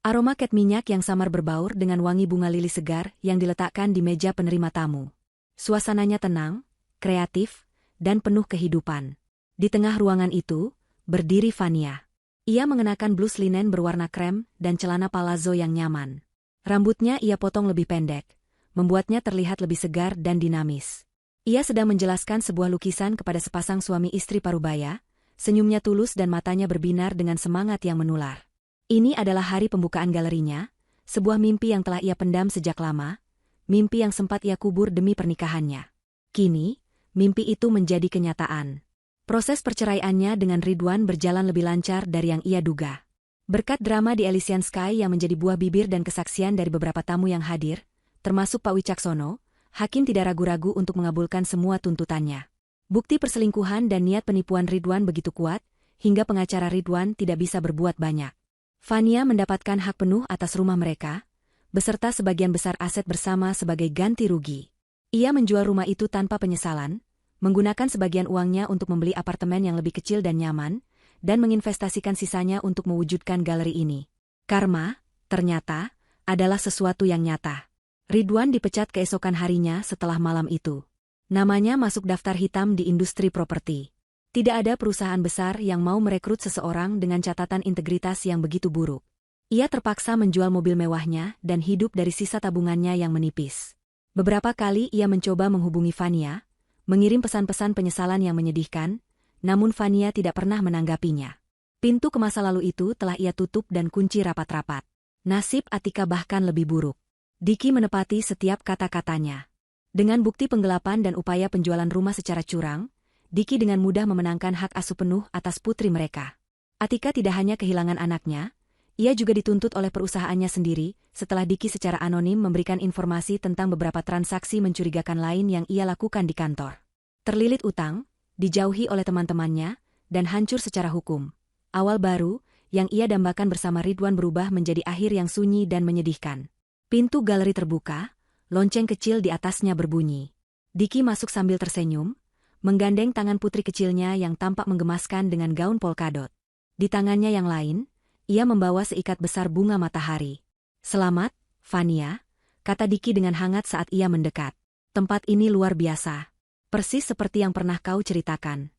Aroma cat minyak yang samar berbaur dengan wangi bunga lili segar yang diletakkan di meja penerima tamu. Suasananya tenang, kreatif, dan penuh kehidupan. Di tengah ruangan itu, berdiri Fania. Ia mengenakan blus linen berwarna krem dan celana palazzo yang nyaman. Rambutnya ia potong lebih pendek, membuatnya terlihat lebih segar dan dinamis. Ia sedang menjelaskan sebuah lukisan kepada sepasang suami istri parubaya, senyumnya tulus dan matanya berbinar dengan semangat yang menular. Ini adalah hari pembukaan galerinya, sebuah mimpi yang telah ia pendam sejak lama, mimpi yang sempat ia kubur demi pernikahannya. Kini, mimpi itu menjadi kenyataan. Proses perceraiannya dengan Ridwan berjalan lebih lancar dari yang ia duga. Berkat drama di Elysian Sky yang menjadi buah bibir dan kesaksian dari beberapa tamu yang hadir, termasuk Pak Wicaksono, hakim tidak ragu-ragu untuk mengabulkan semua tuntutannya. Bukti perselingkuhan dan niat penipuan Ridwan begitu kuat, hingga pengacara Ridwan tidak bisa berbuat banyak. Fania mendapatkan hak penuh atas rumah mereka, beserta sebagian besar aset bersama sebagai ganti rugi. Ia menjual rumah itu tanpa penyesalan, menggunakan sebagian uangnya untuk membeli apartemen yang lebih kecil dan nyaman, dan menginvestasikan sisanya untuk mewujudkan galeri ini. Karma, ternyata, adalah sesuatu yang nyata. Ridwan dipecat keesokan harinya setelah malam itu. Namanya masuk daftar hitam di industri properti. Tidak ada perusahaan besar yang mau merekrut seseorang dengan catatan integritas yang begitu buruk. Ia terpaksa menjual mobil mewahnya dan hidup dari sisa tabungannya yang menipis. Beberapa kali ia mencoba menghubungi Fania, mengirim pesan-pesan penyesalan yang menyedihkan, namun Fania tidak pernah menanggapinya. Pintu ke masa lalu itu telah ia tutup dan kunci rapat-rapat. Nasib Atika bahkan lebih buruk. Diki menepati setiap kata-katanya. Dengan bukti penggelapan dan upaya penjualan rumah secara curang, Diki dengan mudah memenangkan hak asuh penuh atas putri mereka. Atika tidak hanya kehilangan anaknya, ia juga dituntut oleh perusahaannya sendiri setelah Diki secara anonim memberikan informasi tentang beberapa transaksi mencurigakan lain yang ia lakukan di kantor. Terlilit utang, dijauhi oleh teman-temannya, dan hancur secara hukum. Awal baru, yang ia dambakan bersama Ridwan berubah menjadi akhir yang sunyi dan menyedihkan. Pintu galeri terbuka, lonceng kecil di atasnya berbunyi. Diki masuk sambil tersenyum, menggandeng tangan putri kecilnya yang tampak menggemaskan dengan gaun polkadot. Di tangannya yang lain, ia membawa seikat besar bunga matahari. "Selamat, Fania," kata Diki dengan hangat saat ia mendekat. "Tempat ini luar biasa. Persis seperti yang pernah kau ceritakan."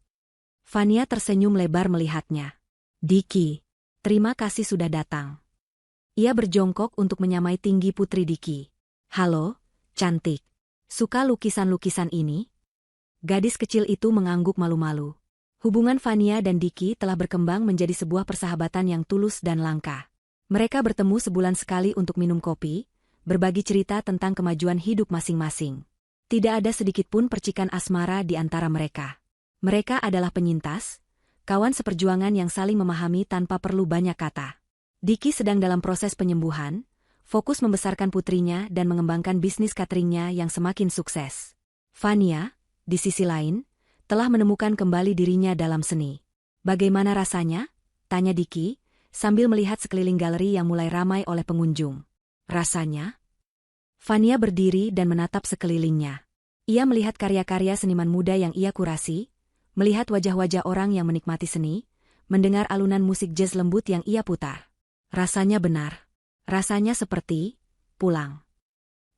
Fania tersenyum lebar melihatnya. "Diki, terima kasih sudah datang." Ia berjongkok untuk menyamai tinggi putri Diki. "Halo, cantik. Suka lukisan-lukisan ini?" Gadis kecil itu mengangguk malu-malu. Hubungan Fania dan Diki telah berkembang menjadi sebuah persahabatan yang tulus dan langka. Mereka bertemu sebulan sekali untuk minum kopi, berbagi cerita tentang kemajuan hidup masing-masing. Tidak ada sedikitpun percikan asmara di antara mereka. Mereka adalah penyintas, kawan seperjuangan yang saling memahami tanpa perlu banyak kata. Diki sedang dalam proses penyembuhan, fokus membesarkan putrinya dan mengembangkan bisnis cateringnya yang semakin sukses. Fania, di sisi lain, telah menemukan kembali dirinya dalam seni. "Bagaimana rasanya?" tanya Diki, sambil melihat sekeliling galeri yang mulai ramai oleh pengunjung. "Rasanya?" Fania berdiri dan menatap sekelilingnya. Ia melihat karya-karya seniman muda yang ia kurasi, melihat wajah-wajah orang yang menikmati seni, mendengar alunan musik jazz lembut yang ia putar. Rasanya benar. Rasanya seperti pulang.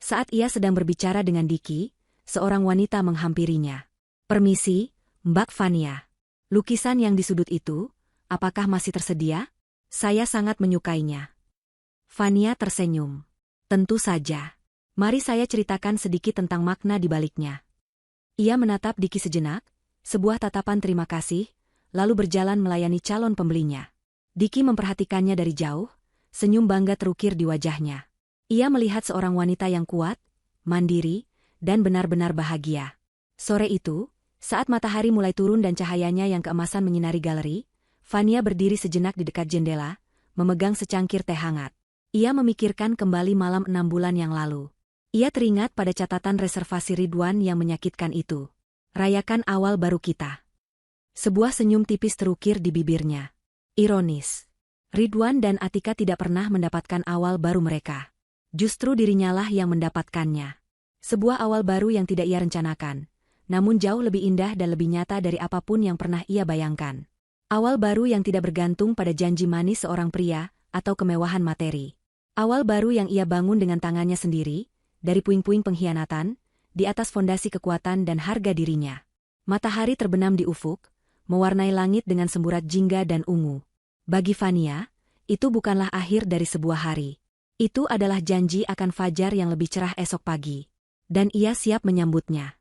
Saat ia sedang berbicara dengan Diki, seorang wanita menghampirinya. "Permisi, Mbak Fania. Lukisan yang di sudut itu, apakah masih tersedia? Saya sangat menyukainya." Fania tersenyum. "Tentu saja. Mari saya ceritakan sedikit tentang makna di baliknya." Ia menatap Diki sejenak, sebuah tatapan terima kasih, lalu berjalan melayani calon pembelinya. Diki memperhatikannya dari jauh, senyum bangga terukir di wajahnya. Ia melihat seorang wanita yang kuat, mandiri, dan benar-benar bahagia. Sore itu, saat matahari mulai turun dan cahayanya yang keemasan menyinari galeri, Fania berdiri sejenak di dekat jendela, memegang secangkir teh hangat. Ia memikirkan kembali malam 6 bulan yang lalu. Ia teringat pada catatan reservasi Ridwan yang menyakitkan itu. "Rayakan awal baru kita." Sebuah senyum tipis terukir di bibirnya. Ironis. Ridwan dan Atika tidak pernah mendapatkan awal baru mereka. Justru dirinyalah yang mendapatkannya. Sebuah awal baru yang tidak ia rencanakan, namun jauh lebih indah dan lebih nyata dari apapun yang pernah ia bayangkan. Awal baru yang tidak bergantung pada janji manis seorang pria atau kemewahan materi. Awal baru yang ia bangun dengan tangannya sendiri, dari puing-puing pengkhianatan, di atas fondasi kekuatan dan harga dirinya. Matahari terbenam di ufuk, mewarnai langit dengan semburat jingga dan ungu. Bagi Fania, itu bukanlah akhir dari sebuah hari. Itu adalah janji akan fajar yang lebih cerah esok pagi. Dan ia siap menyambutnya.